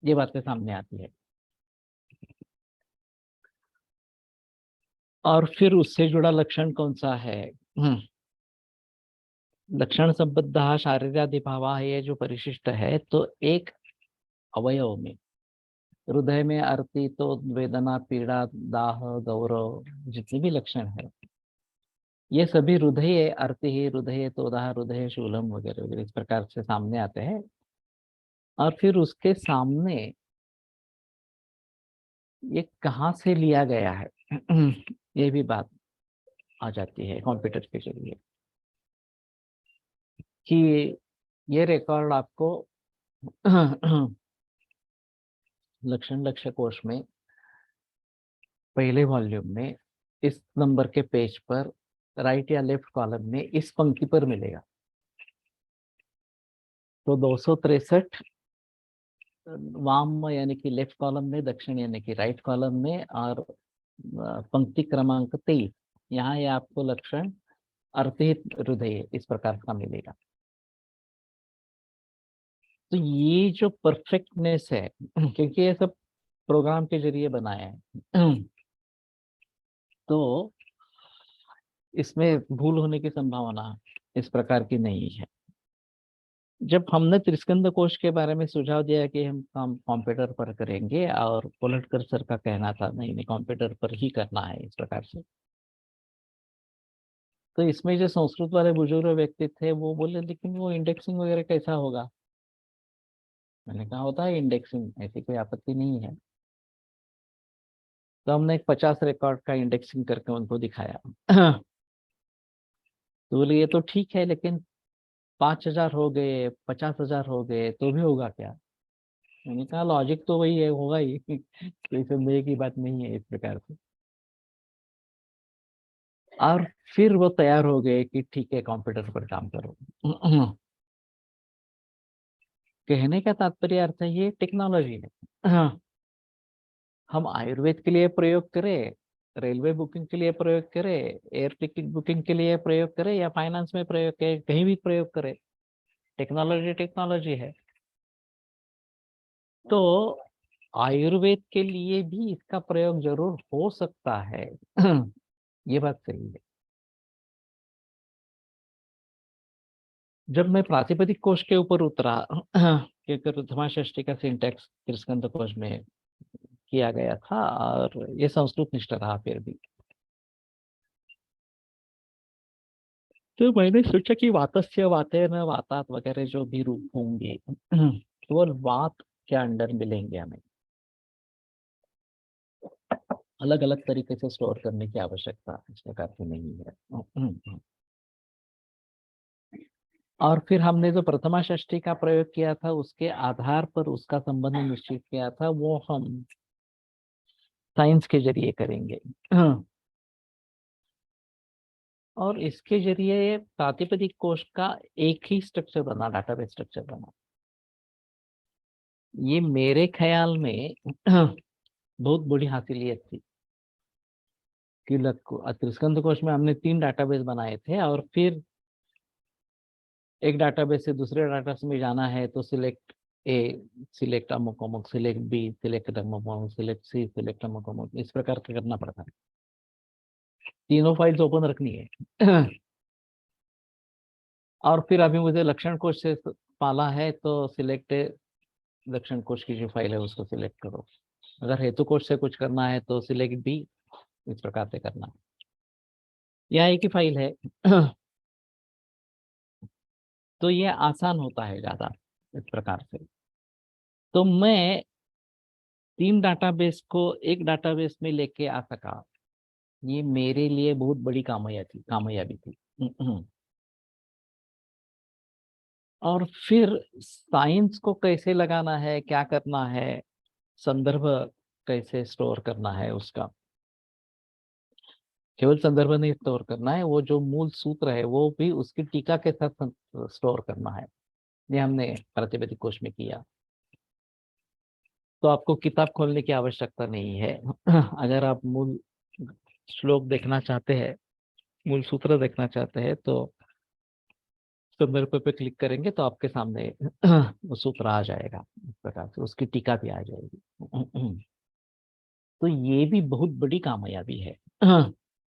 ये बातें सामने आती है। और फिर उससे जुड़ा लक्षण कौन सा है? लक्षण संबद्ध शारीरादिभाव, ये जो परिशिष्ट है, तो एक अवयव में, हृदय में अर्ति तो वेदना पीड़ा दाह गौरव जितने भी लक्षण है, ये सभी हृदय अर्ति ही, हृदय तोदाह, हृदय शूलम वगैरह वगैरह इस प्रकार से सामने आते हैं। और फिर उसके सामने ये कहाँ से लिया गया है, ये भी बात आ जाती है कंप्यूटर के जरिए, कि ये रिकॉर्ड आपको लक्षण लक्ष्य कोश में पहले वॉल्यूम में इस नंबर के पेज पर राइट या लेफ्ट कॉलम में इस पंक्ति पर मिलेगा। तो 263 वाम यानी कि लेफ्ट कॉलम में, दक्षिण यानी कि राइट कॉलम में, और पंक्ति क्रमांक 23, यहाँ ये आपको लक्षण अर्थित हृदय इस प्रकार का मिलेगा। तो ये जो परफेक्टनेस है, क्योंकि ये सब प्रोग्राम के जरिए बनाया है, तो इसमें भूल होने की संभावना इस प्रकार की नहीं है। जब हमने त्रिस्कंद कोश के बारे में सुझाव दिया कि हम काम कंप्यूटर पर करेंगे, और कोलटकर सर का कहना था नहीं नहीं कंप्यूटर पर ही करना है इस प्रकार से, तो इसमें जो संस्कृत वाले बुजुर्ग व्यक्ति थे वो बोले लेकिन वो इंडेक्सिंग वगैरह कैसा होगा? मैंने कहा होता है इंडेक्सिंग, ऐसी कोई आपत्ति नहीं है। तो हमने एक 50 रिकॉर्ड का इंडेक्सिंग करके उनको दिखाया। तो बोले ये तो ठीक है, लेकिन 5,000 हो गए, 50,000 हो गए तो भी होगा क्या? मैंने कहा लॉजिक तो वही है, होगा ही। कोई संदेह की बात नहीं है इस प्रकार से। और फिर वो तैयार हो गए कि ठीक है कंप्यूटर पर काम करो। कहने का तात्पर्य अर्थ है ये टेक्नोलॉजी है। हम आयुर्वेद के लिए प्रयोग करें, रेलवे बुकिंग के लिए प्रयोग करें, एयर टिकट बुकिंग के लिए प्रयोग करें, या फाइनेंस में प्रयोग करें, कहीं भी प्रयोग करें, टेक्नोलॉजी टेक्नोलॉजी है। तो आयुर्वेद के लिए भी इसका प्रयोग जरूर हो सकता है। ये बात सही है। जब मैं प्रातिपदिक कोश के ऊपर उतरा, क्योंकि प्रथमा षष्ठी का सिंटेक्स त्रिस्कंद कोश में किया गया था, और ये संस्कृत निष्ठ रहा फिर भी, तो मैंने सोचा कि वातस्य वाते न वातात वगैरह जो भी रूप होंगे, केवल वात के अंडर मिलेंगे हमें, अलग अलग तरीके से स्टोर करने की आवश्यकता इस प्रकार की नहीं है। और फिर हमने जो प्रथमा षष्ठी का प्रयोग किया था, उसके आधार पर उसका संबंध निश्चित किया था, वो हम साइंस के जरिए करेंगे। और इसके जरिए प्रातिपदिक कोश का एक ही स्ट्रक्चर बना, डाटाबेस स्ट्रक्चर बना। ये मेरे ख्याल में बहुत बड़ी हासिलियत थी कि त्रिस्कंद कोश में हमने 3 डाटाबेस बनाए थे, और फिर एक डाटाबेस से दूसरे डाटाबेस में जाना है तो सिलेक्ट ए, सिलेक्ट अमुक अमुक, सिलेक्ट बी, सिलेक्ट अमुक अमुक, सिलेक्ट सी, सिलेक्ट अमुक अमुक, इस प्रकार का करना पड़ता है। तीनों फाइल्स ओपन रखनी है। और फिर अभी मुझे लक्षण कोश से पाला है, तो सिलेक्ट लक्षण कोश की जो फाइल है उसको सिलेक्ट करो। अगर हेतु कोश से कुछ करना है तो सिलेक्ट बी, इस प्रकार से करना है। यह एक ही फाइल है। तो ये आसान होता है ज्यादा इस प्रकार से। तो मैं 3 डाटाबेस को एक डाटाबेस में लेके आ सका, ये मेरे लिए बहुत बड़ी कामयाबी थी। और फिर साइंस को कैसे लगाना है, क्या करना है, संदर्भ कैसे स्टोर करना है, उसका केवल संदर्भ नहीं स्टोर करना है, वो जो मूल सूत्र है वो भी उसकी टीका के साथ स्टोर करना है। ये हमने प्रातिपदिक कोश में किया। तो आपको किताब खोलने की आवश्यकता नहीं है। अगर आप मूल श्लोक देखना चाहते हैं, मूल सूत्र देखना चाहते हैं, तो संदर्भ पे क्लिक करेंगे तो आपके सामने वो सूत्र आ जाएगा, इस प्रकार से उसकी टीका भी आ जाएगी। तो ये भी बहुत बड़ी कामयाबी है,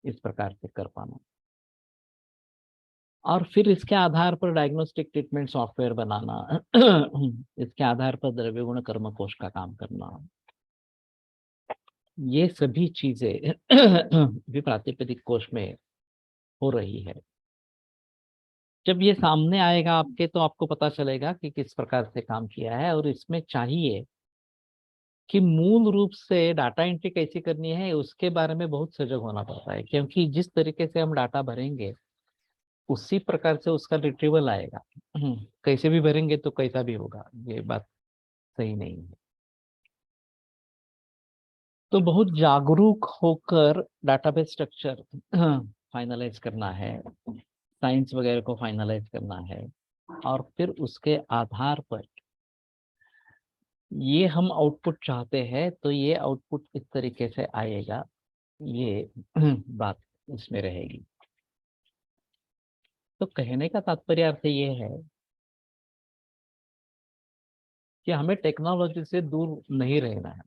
इस प्रकार से कर पाना। और फिर इसके आधार पर डायग्नोस्टिक ट्रीटमेंट सॉफ्टवेयर बनाना, इसके आधार पर द्रव्य गुण कर्म कोश का काम करना, ये सभी चीजें भी प्रातिपदिक कोश में हो रही है। जब ये सामने आएगा आपके, तो आपको पता चलेगा कि किस प्रकार से काम किया है। और इसमें चाहिए कि मूल रूप से डाटा एंट्री कैसी करनी है, उसके बारे में बहुत सजग होना पड़ता है, क्योंकि जिस तरीके से हम डाटा भरेंगे उसी प्रकार से उसका रिट्रीवल आएगा। कैसे भी भरेंगे तो कैसा भी होगा, ये बात सही नहीं है। तो बहुत जागरूक होकर डाटाबेस स्ट्रक्चर फाइनलाइज करना है, साइंस वगैरह को फाइनलाइज करना है। और फिर उसके आधार पर ये हम आउटपुट चाहते हैं, तो ये आउटपुट इस तरीके से आएगा, ये बात इसमें रहेगी। तो कहने का तात्पर्य अर्थ ये है कि हमें टेक्नोलॉजी से दूर नहीं रहना है।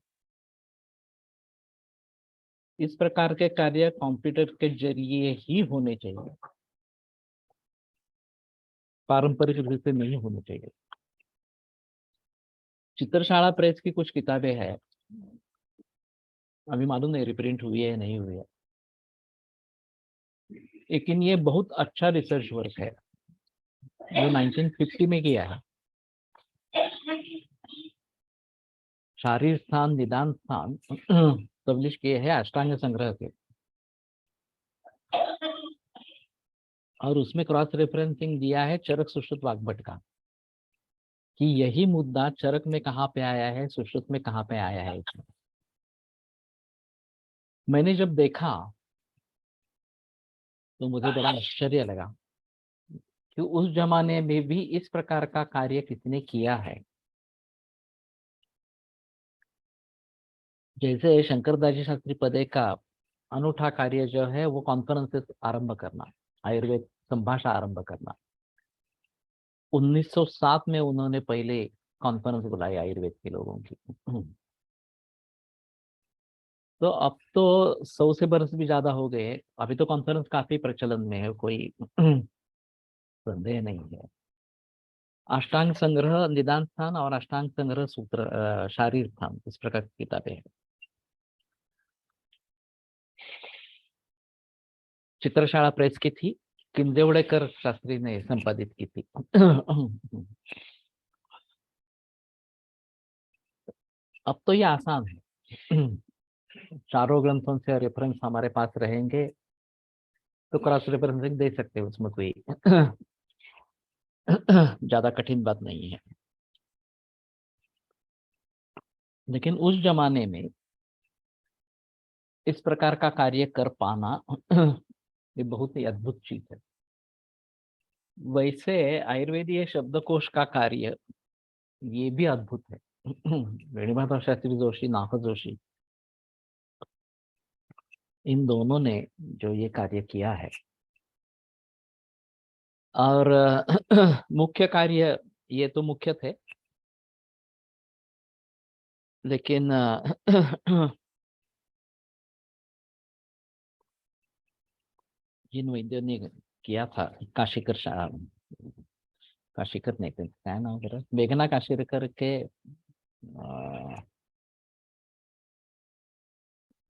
इस प्रकार के कार्य कंप्यूटर के जरिए ही होने चाहिए, पारंपरिक रूप से नहीं होने चाहिए। चित्रशाला प्रेस की कुछ किताबें हैं, अभी मालूम नहीं रिप्रिंट हुई है या नहीं हुई है, लेकिन ये बहुत अच्छा रिसर्च वर्क है जो 1950 में किया है। शारीर स्थान निदान स्थान पब्लिश किए हैं अष्टांग संग्रह के। और उसमें क्रॉस रेफरेंसिंग दिया है चरक सुश्रुत वाग्भट का, कि यही मुद्दा चरक में कहाँ पे आया है, सुश्रुत में कहाँ पे आया है। मैंने जब देखा तो मुझे बड़ा आश्चर्य लगा कि उस जमाने में भी इस प्रकार का कार्य किसने किया है। जैसे शंकरदास जी शास्त्री पदे का अनूठा कार्य जो है वो कॉन्फ्रेंसेस आरंभ करना, आयुर्वेद संभाषा आरंभ करना। 1907 में उन्होंने पहले कॉन्फ्रेंस बुलाई आयुर्वेद के लोगों की। तो अब तो 100 से बरस भी ज्यादा हो गए, अभी तो कॉन्फ्रेंस काफी प्रचलन में है, कोई संदेह नहीं है। अष्टांग संग्रह निदान स्थान और अष्टांग संग्रह सूत्र शारीर स्थान, इस प्रकार की किताबें हैं। चित्रशाला प्रेस की थी, किंदेवड़ेकर शास्त्री ने संपादित की थी। अब तो ये आसान है, चारों ग्रंथों से रेफरेंस हमारे पास रहेंगे, तो क्रॉस रेफरेंसिंग दे सकते हैं, उसमें कोई ज्यादा कठिन बात नहीं है। लेकिन उस जमाने में इस प्रकार का कार्य कर पाना ये बहुत ही अद्भुत चीज है। वैसे आयुर्वेदीय शब्दकोश का कार्य ये भी अद्भुत है। वेणुमाधव शास्त्री जोशी, नाफत जोशी, इन दोनों ने जो ये कार्य किया है, और मुख्य कार्य ये तो मुख्य थे, लेकिन जिन वैद्यों ने किया था, काशीकर काशीकर नहीं थे, क्या नाम करा, मेघना काशीकर के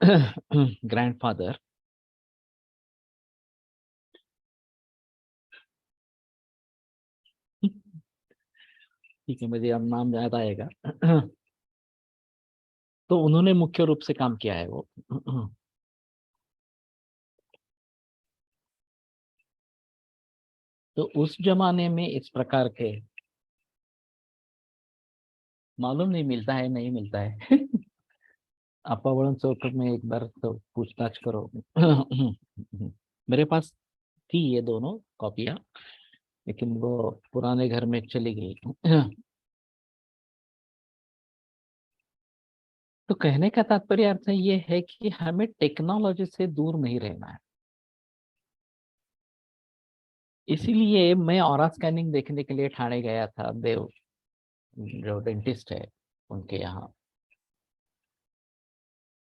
ग्रैंडफादर ठीक है, मुझे अब नाम याद आएगा। तो उन्होंने मुख्य रूप से काम किया है वो। तो उस जमाने में इस प्रकार के मालूम नहीं मिलता है, नहीं मिलता है। अपावरण चौक में एक बार तो पूछताछ करो। मेरे पास थी ये दोनों कॉपियां, लेकिन वो पुराने घर में चली गई। तो कहने का तात्पर्य अर्थ ये है कि हमें टेक्नोलॉजी से दूर नहीं रहना है। इसीलिए मैं ऑरा स्कैनिंग देखने के लिए ठाणे गया था, देव जो डेंटिस्ट है उनके यहाँ।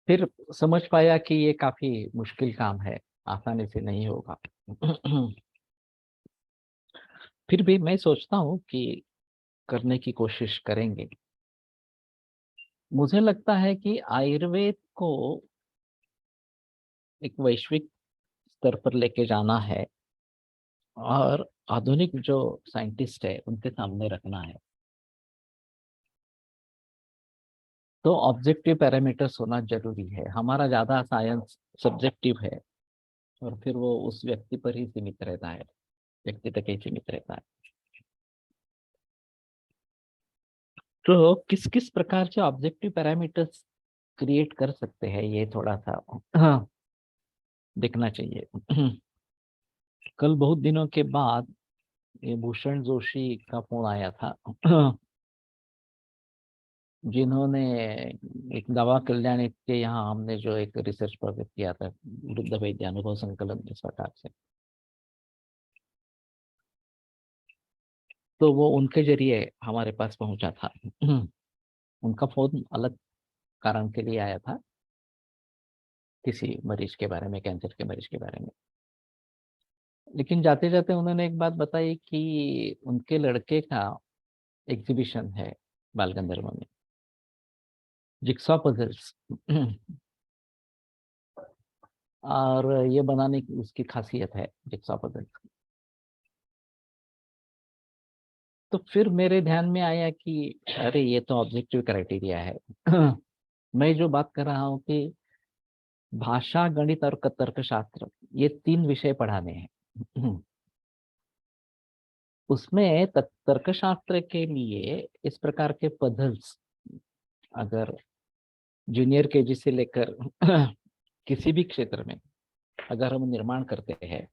फिर समझ पाया कि ये काफी मुश्किल काम है, आसानी से नहीं होगा। फिर भी मैं सोचता हूँ कि करने की कोशिश करेंगे। मुझे लगता है कि आयुर्वेद को एक वैश्विक स्तर पर लेके जाना है, और आधुनिक जो साइंटिस्ट है उनके सामने रखना है। तो ऑब्जेक्टिव पैरामीटर्स होना जरूरी है। हमारा ज्यादा साइंस सब्जेक्टिव है, और फिर वो उस व्यक्ति पर ही सीमित रहता है, व्यक्ति तक ही सीमित रहता है। तो किस किस प्रकार से ऑब्जेक्टिव पैरामीटर्स क्रिएट कर सकते हैं, ये थोड़ा सा हाँ देखना चाहिए। कल बहुत दिनों के बाद ये भूषण जोशी का फोन आया था, जिन्होंने एक दवा कल्याण के यहाँ हमने जो एक रिसर्च प्रोजेक्ट किया था, वृद्ध वैद्य अनुभव संकलन इस प्रकार से। तो वो उनके जरिए हमारे पास पहुंचा था। उनका फोन अलग कारण के लिए आया था, किसी मरीज के बारे में, कैंसर के मरीज के बारे में। लेकिन जाते जाते उन्होंने एक बात बताई कि उनके लड़के का एग्जीबिशन है बाल गंधर्व में, जिक्सॉ पजल्स। और ये बनाने की उसकी खासियत है जिक्सॉ पजल्स। तो फिर मेरे ध्यान में आया कि अरे ये तो ऑब्जेक्टिव क्राइटेरिया है। मैं जो बात कर रहा हूँ कि भाषा, गणित और तर्कशास्त्र, ये तीन विषय पढ़ाने हैं। उसमें तर्कशास्त्र के लिए इस प्रकार के पजल्स अगर जूनियर केजी से लेकर किसी भी क्षेत्र में अगर हम निर्माण करते हैं,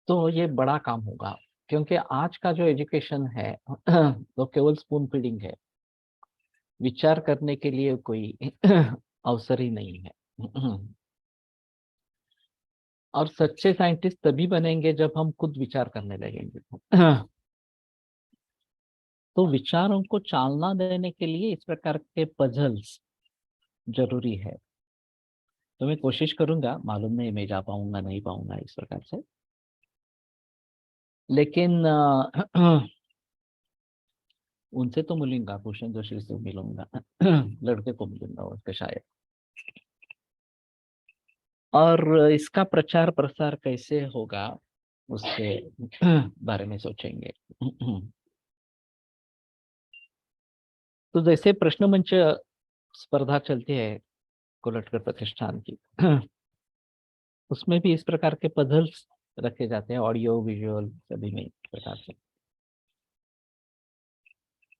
तो ये बड़ा काम होगा। क्योंकि आज का जो एजुकेशन है वो केवल स्पून फीडिंग है, विचार करने के लिए कोई अवसर ही नहीं है। और सच्चे साइंटिस्ट तभी बनेंगे जब हम खुद विचार करने लगेंगे। तो विचारों को चालना देने के लिए इस प्रकार के पजल्स जरूरी है। तो मैं कोशिश करूंगा, मालूम नहीं मैं जा पाऊंगा नहीं पाऊंगा इस प्रकार से, लेकिन उनसे तो मिलूंगा, भूषण जोशी से मिलूंगा। लड़के को मिलूंगा उसके शायद। और इसका प्रचार प्रसार कैसे होगा उसके बारे में सोचेंगे। तो जैसे प्रश्न मंच स्पर्धा चलती है कोलटकर प्रतिष्ठान की, उसमें भी इस प्रकार के पजल्स रखे जाते हैं, ऑडियो विजुअल सभी में इस प्रकार से।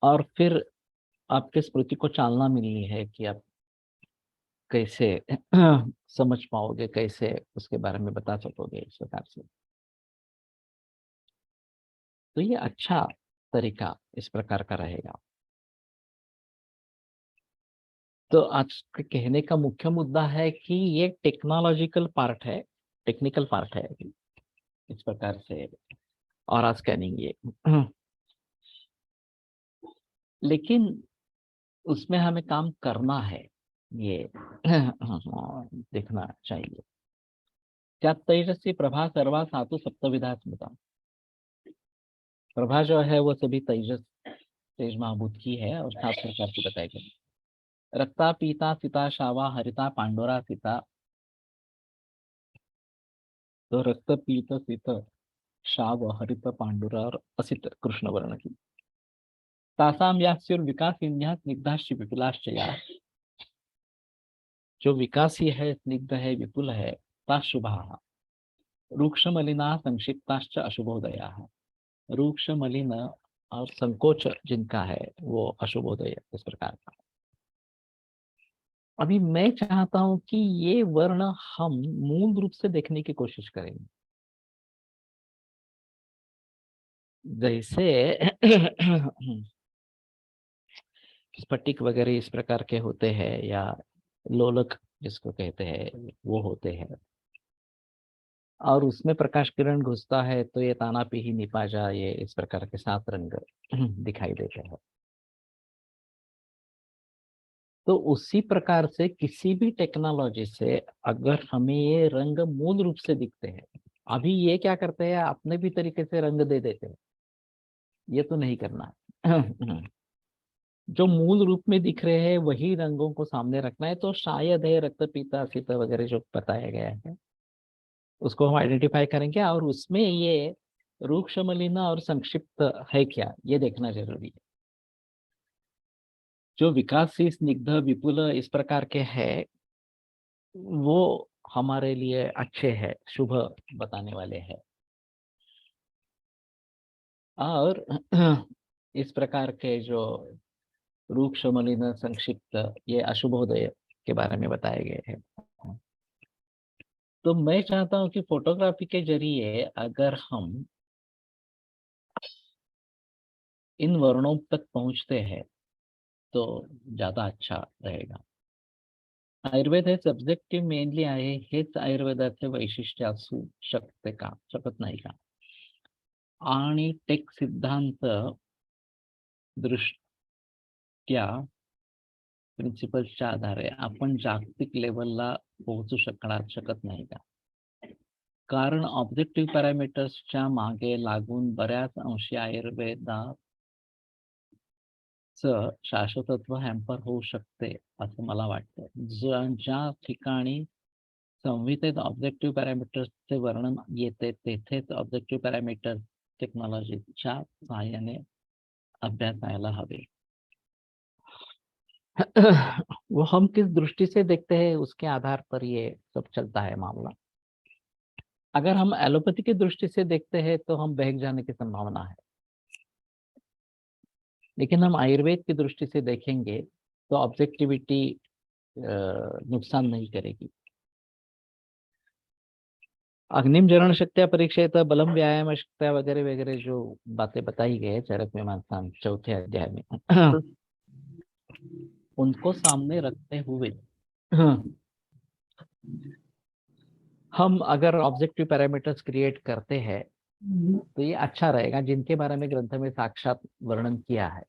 और फिर आपके स्मृति को चालना मिलनी है कि आप कैसे समझ पाओगे, कैसे उसके बारे में बता सकोगे इस प्रकार से। तो ये अच्छा तरीका इस प्रकार का रहेगा। तो आज के कहने का मुख्य मुद्दा है कि ये टेक्नोलॉजिकल पार्ट है, टेक्निकल पार्ट है इस प्रकार से, और स्कैनिंग ये। लेकिन उसमें हमें काम करना है, ये देखना चाहिए। क्या तेजस्वी प्रभा सर्वा सातु सप्तविधा स्मृता। प्रभा जो है वो सभी तेज महाभूत की है, और सात प्रकार की बताई गई। रक्ता पीता सीता शावा हरिता पांडोरा सीता। तो रक्त पीत सीता शाव हरित पांडुर और असित कृष्ण वर्ण की। तासाम यास्युर विकासिन्यः स्निग्धाश्च विपुलाश्च या, जो विकासी है, स्निग्ध है, विपुल है, ताशुभाः रूक्ष मलिना संक्षिप्ताश्च अशुभोदयाः, रूक्ष मलिन और संकोच जिनका है वो अशुभोदय इस प्रकार का। अभी मैं चाहता हूं कि ये वर्ण हम मूल रूप से देखने की कोशिश करेंगे। जैसे स्फटिक वगैरह इस प्रकार के होते हैं, या लोलक जिसको कहते हैं वो होते हैं, और उसमें प्रकाश किरण घुसता है तो ये ताना पीही निपाजा, ये इस प्रकार के 7 रंग दिखाई देते हैं। तो उसी प्रकार से किसी भी टेक्नोलॉजी से अगर हमें ये रंग मूल रूप से दिखते हैं, अभी ये क्या करते हैं, अपने भी तरीके से रंग दे देते हैं, ये तो नहीं करना है। जो मूल रूप में दिख रहे हैं वही रंगों को सामने रखना है। तो शायद है रक्त पीता सीता वगैरह जो बताया गया है उसको हम आइडेंटिफाई करेंगे, और उसमें ये रूक्ष मलिन और संक्षिप्त है क्या, ये देखना जरूरी है। जो विकासशील स्निग्ध विपुल इस प्रकार के है वो हमारे लिए अच्छे हैं, शुभ बताने वाले हैं। और इस प्रकार के जो रूक्ष मलिन संक्षिप्त, ये अशुभोदय के बारे में बताए गए हैं। तो मैं चाहता हूं कि फोटोग्राफी के जरिए अगर हम इन वर्णों तक पहुंचते हैं तो ज्यादा अच्छा रहेगा। आयुर्वेद हे सब्जेक्टिव्ह मेनली आहे, हेच आयुर्वेदाचे वैशिष्ट्य असू शकत नाही का? आणि टेक सिद्धांत दृष्ट्या प्रिन्सिपल्सच्या आधारे आपण जागतिक लेवलला पोहोचू शकत नाही का? कारण ऑब्जेक्टिव्ह पॅरामीटर्सच्या मागे लागून बऱ्याच अंशी आयुर्वेदाचं शाश्वतत्व हॅम्पर होऊ शकते असं मला वाटतं. ज्या ठिकाणी संहितेत ऑब्जेक्टिव्ह पॅरामीटर्सचे वर्णन येते तेथेच ऑब्जेक्टिव्ह पॅरामीटर्स टेक्नॉलॉजीच्या सहाय्याने अभ्यासायला हवे। वो हम किस दृष्टि से देखते हैं उसके आधार पर ये सब चलता है मामला। अगर हम एलोपैथी की दृष्टि से देखते हैं तो हम बहक जाने की संभावना है, लेकिन हम आयुर्वेद की दृष्टि से देखेंगे तो ऑब्जेक्टिविटी नुकसान नहीं करेगी। अग्निम जरण शक्त्या परीक्षेत बलम व्यायाम शक्त्या वगैरह वगैरह जो बातें बताई गई है चरक मीमांसा 4थे अध्याय में, उनको सामने रखते हुए हम अगर ऑब्जेक्टिव पैरामीटर्स क्रिएट करते हैं तो ये अच्छा रहेगा, जिनके बारे में ग्रंथ में साक्षात वर्णन किया है।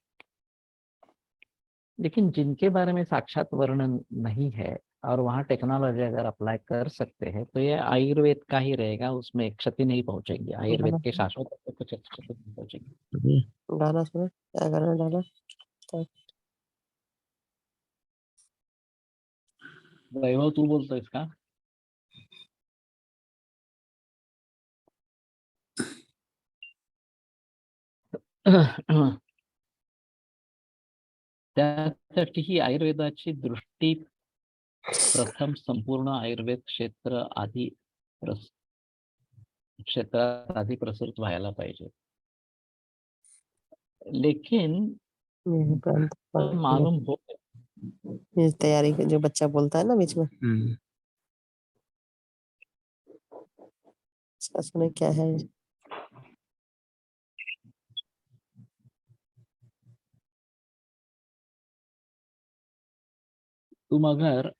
लेकिन जिनके बारे में साक्षात वर्णन नहीं है और वहाँ टेक्नोलॉजी अगर अप्लाई कर सकते हैं तो ये आयुर्वेद का ही रहेगा, उसमें क्षति नहीं पहुंचेगी, आयुर्वेद के शाश्वत तत्व को क्षति नहीं पहुंचेगी। डाला सुना क्या करना डाला वैभव तू बोलतोयस का? त्यासाठी ही आयुर्वेदाची दृष्टी प्रथम संपूर्ण आयुर्वेद क्षेत्रात आधी प्रसृत व्हायला पाहिजे। लेकिन मालूम हो ये तैयारी जो बच्चा बोलता है ना बीच में, इसका सुने क्या है। तुम अगर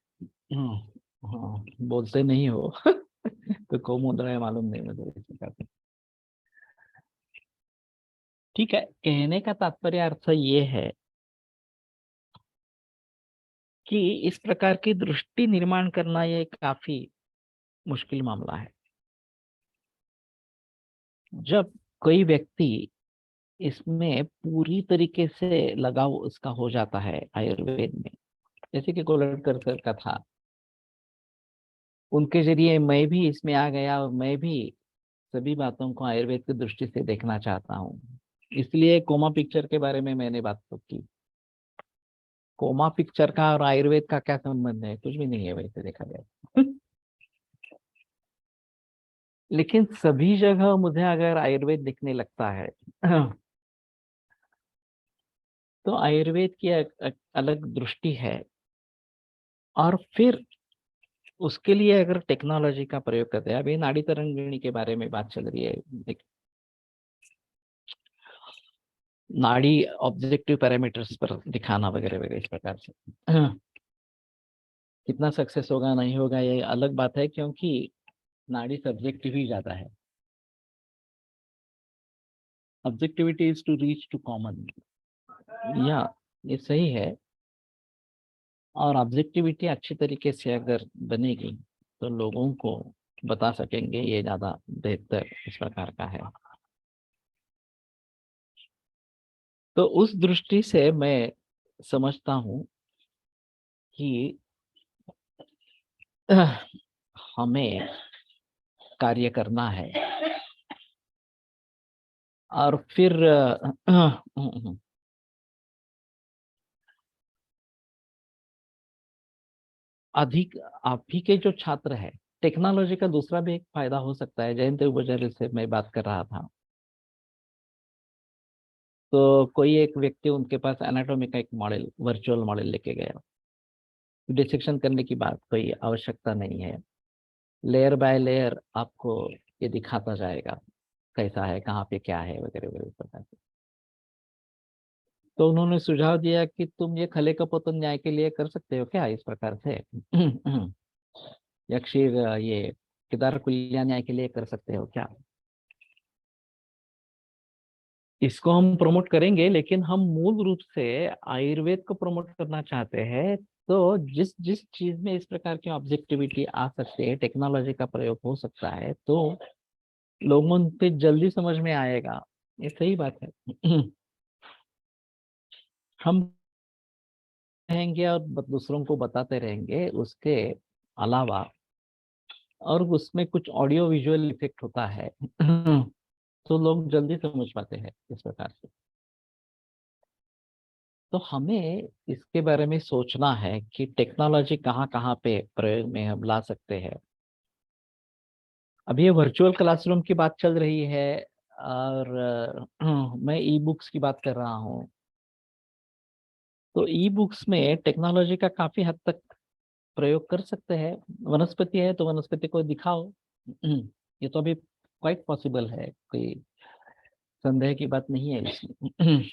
बोलते नहीं हो तो कौन बोल रहा है मालूम नहीं मुझे इस प्रकार से। ठीक है, कहने का तात्पर्य अर्थ ये है कि इस प्रकार की दृष्टि निर्माण करना ये काफी मुश्किल मामला है। जब कोई व्यक्ति इसमें पूरी तरीके से लगाव उसका हो जाता है आयुर्वेद में, जैसे कि गोलटकर सर का था, उनके जरिए मैं भी इसमें आ गया और मैं भी सभी बातों को आयुर्वेद की दृष्टि से देखना चाहता हूँ। इसलिए कोमा पिक्चर के बारे में मैंने बात तो की। कोमा पिक्चर का और आयुर्वेद का क्या संबंध है? कुछ भी नहीं है वैसे देखा जाए। लेकिन सभी जगह मुझे अगर आयुर्वेद दिखने लगता है तो आयुर्वेद की अलग दृष्टि है। और फिर उसके लिए अगर टेक्नोलॉजी का प्रयोग करते हैं, अभी नाड़ी तरंगिणी के बारे में बात चल रही है, नाड़ी ऑब्जेक्टिव पैरामीटर्स पर दिखाना वगैरह वगैरह इस प्रकार से। कितना सक्सेस होगा नहीं होगा ये अलग बात है, क्योंकि नाड़ी सब्जेक्टिव ही ज्यादा है। Objectivity is to reach to common, या ये सही है। और ऑब्जेक्टिविटी अच्छी तरीके से अगर बनेगी तो लोगों को बता सकेंगे, ये ज्यादा बेहतर इस प्रकार का है। तो उस दृष्टि से मैं समझता हूँ कि हमें कार्य करना है। और फिर अधिक अभी के जो छात्र है, टेक्नोलॉजी का दूसरा भी एक फायदा हो सकता है। जयंत उपचार्य से मैं बात कर रहा था, तो कोई एक व्यक्ति उनके पास एनाटॉमी का एक मॉडल, वर्चुअल मॉडल लेके गया। डिसेक्शन करने की बात कोई आवश्यकता नहीं है, लेयर बाय लेयर आपको ये दिखाता जाएगा कैसा है, कहाँ पे क्या है वगैरह वगैरह इस प्रकार से। तो उन्होंने सुझाव दिया कि तुम ये खले कपोतन न्याय के लिए कर सकते हो क्या इस प्रकार से। यक्षीर ये केदार कुल्या न्याय के लिए कर सकते हो क्या। इसको हम प्रमोट करेंगे, लेकिन हम मूल रूप से आयुर्वेद को प्रमोट करना चाहते हैं। तो जिस जिस चीज में इस प्रकार की ऑब्जेक्टिविटी आ सकती है, टेक्नोलॉजी का प्रयोग हो सकता है, तो लोगों पे जल्दी समझ में आएगा। ये सही बात है। हम रहेंगे और दूसरों को बताते रहेंगे। उसके अलावा और उसमें कुछ ऑडियो विजुअल इफेक्ट होता है, तो लोग जल्दी समझ पाते हैं इस प्रकार से। तो हमें इसके बारे में सोचना है कि टेक्नोलॉजी कहाँ कहाँ पे प्रयोग में हम ला सकते हैं। अभी ये वर्चुअल क्लासरूम की बात चल रही है, और मैं ई बुक्स की बात कर रहा हूँ। तो ई बुक्स में टेक्नोलॉजी का काफी हद तक प्रयोग कर सकते हैं। वनस्पति है तो वनस्पति को दिखाओ। ये तो अभी क्वाइट पॉसिबल है, कोई संदेह की बात नहीं है इसमें।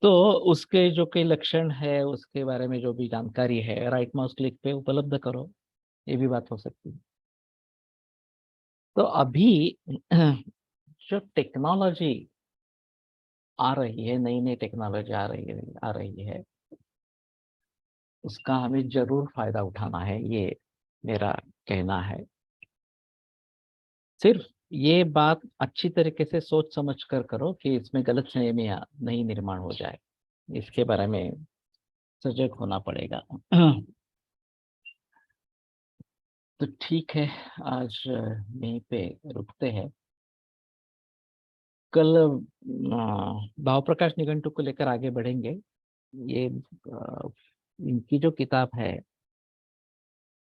तो उसके जो कई लक्षण है, उसके बारे में जो भी जानकारी है, राइट माउस क्लिक पे उपलब्ध करो, ये भी बात हो सकती है। तो अभी जो टेक्नोलॉजी आ रही है, नई नई टेक्नोलॉजी आ रही है, उसका हमें जरूर फायदा उठाना है, ये मेरा कहना है। सिर्फ ये बात अच्छी तरीके से सोच समझ कर करो कि इसमें गलत फहमियां नहीं निर्माण हो जाए, इसके बारे में सजग होना पड़ेगा। तो ठीक है, आज यहीं पे रुकते हैं। कल भाव प्रकाश निघंटु को लेकर आगे बढ़ेंगे। ये इनकी जो किताब है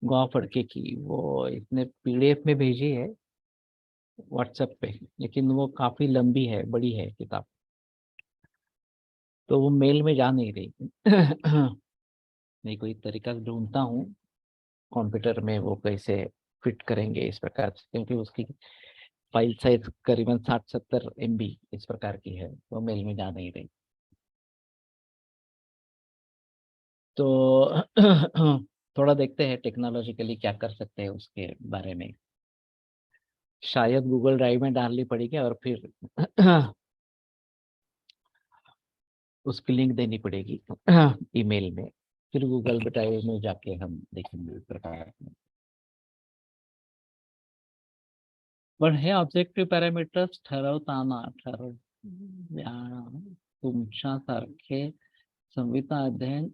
गौ फड़के की, वो इसने पीडीएफ में भेजी है व्हाट्सएप पे, लेकिन वो काफी लंबी है, बड़ी है किताब, तो वो मेल में जा नहीं रही। मैं कोई तरीका ढूंढता हूँ कंप्यूटर में वो कैसे फिट करेंगे इस प्रकार से, क्योंकि उसकी फाइल साइज करीबन 60-70 MB इस प्रकार की है, वो मेल में जा नहीं रही। तो थोड़ा देखते हैं टेक्नोलॉजिकली क्या कर सकते हैं उसके बारे में। शायद गूगल ड्राइव में डालनी पड़ेगी, और फिर उसकी लिंक देनी पड़ेगी ईमेल में, फिर गूगल ड्राइव में जाके हम देखेंगे इस प्रकार। पण हे ऑब्जेक्टिव्ह पॅरामीटर्स ठरवताना तुमच्यासारखे संहिता अध्ययन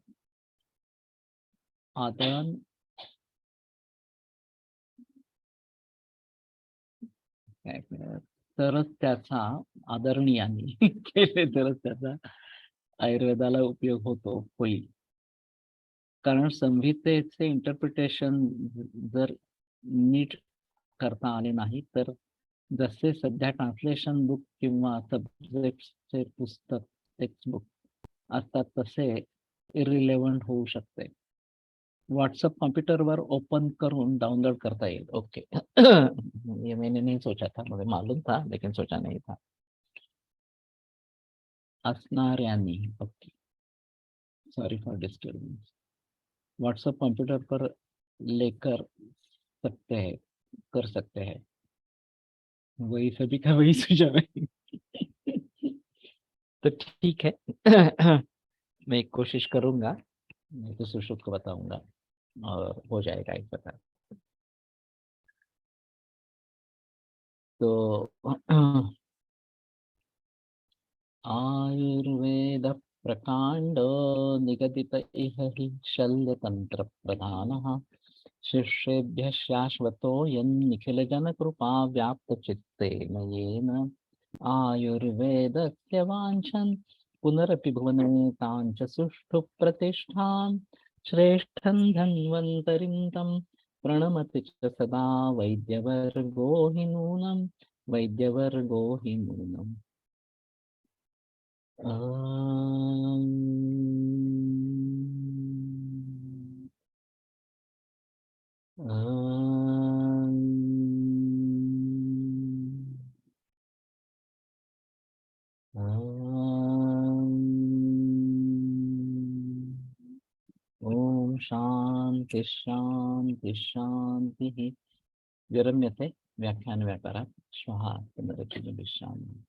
काय तरच त्याचा आदरणीयांनी केले तरच त्याचा आयुर्वेदाला उपयोग होईल. कारण संहितेचे इंटरप्रिटेशन जर नीट करता आले नाही, तर जसे सध्या ट्रान्सलेशन बुक किंवा सब्जेक्टचे पुस्तक टेक्स्टबुक असतात तसे इरिलेव्हंट होऊ शकते. व्हॉट्सअप कॉम्प्यूटरवर ओपन करून डाउनलोड करता येईल. ओके. ये मैंने नहीं सोचा था, मुझे मालूम था लेकिन सोचा नहीं था. असणाऱ्यांनी. Okay. Sorry for disturbance. WhatsApp computer पर लेकर सकते हैं, कर सकते हैं. वही सभी का वही सुझाव है. तो ठीक है. मैं एक कोशिश करूंगा, मैं तो सुश्रुत को बताऊंगा और हो जाएगा एक प्रकार. तो आयुर्वेद प्रकांड निगदित इह हि शल्यतंत्र प्रधानः शिष्येभ्यः शाश्वतोऽयं निखिलजनकृपा व्याप्तचित्तेन येन आयुर्वेदस्य वाञ्छन् पुनरपि भुवने ताञ्च सुष्ठु प्रतिष्ठां श्रेष्ठं धन्वन्तरिं तं प्रणमति च सदा वैद्यवर्गो हि नूनं वैद्यवर्गो हि नूनम्. Um, ओम शांति शांति शांति. विरम्यते व्याख्यान व्यापारात्. श्वः पुनरपि विश्रामः.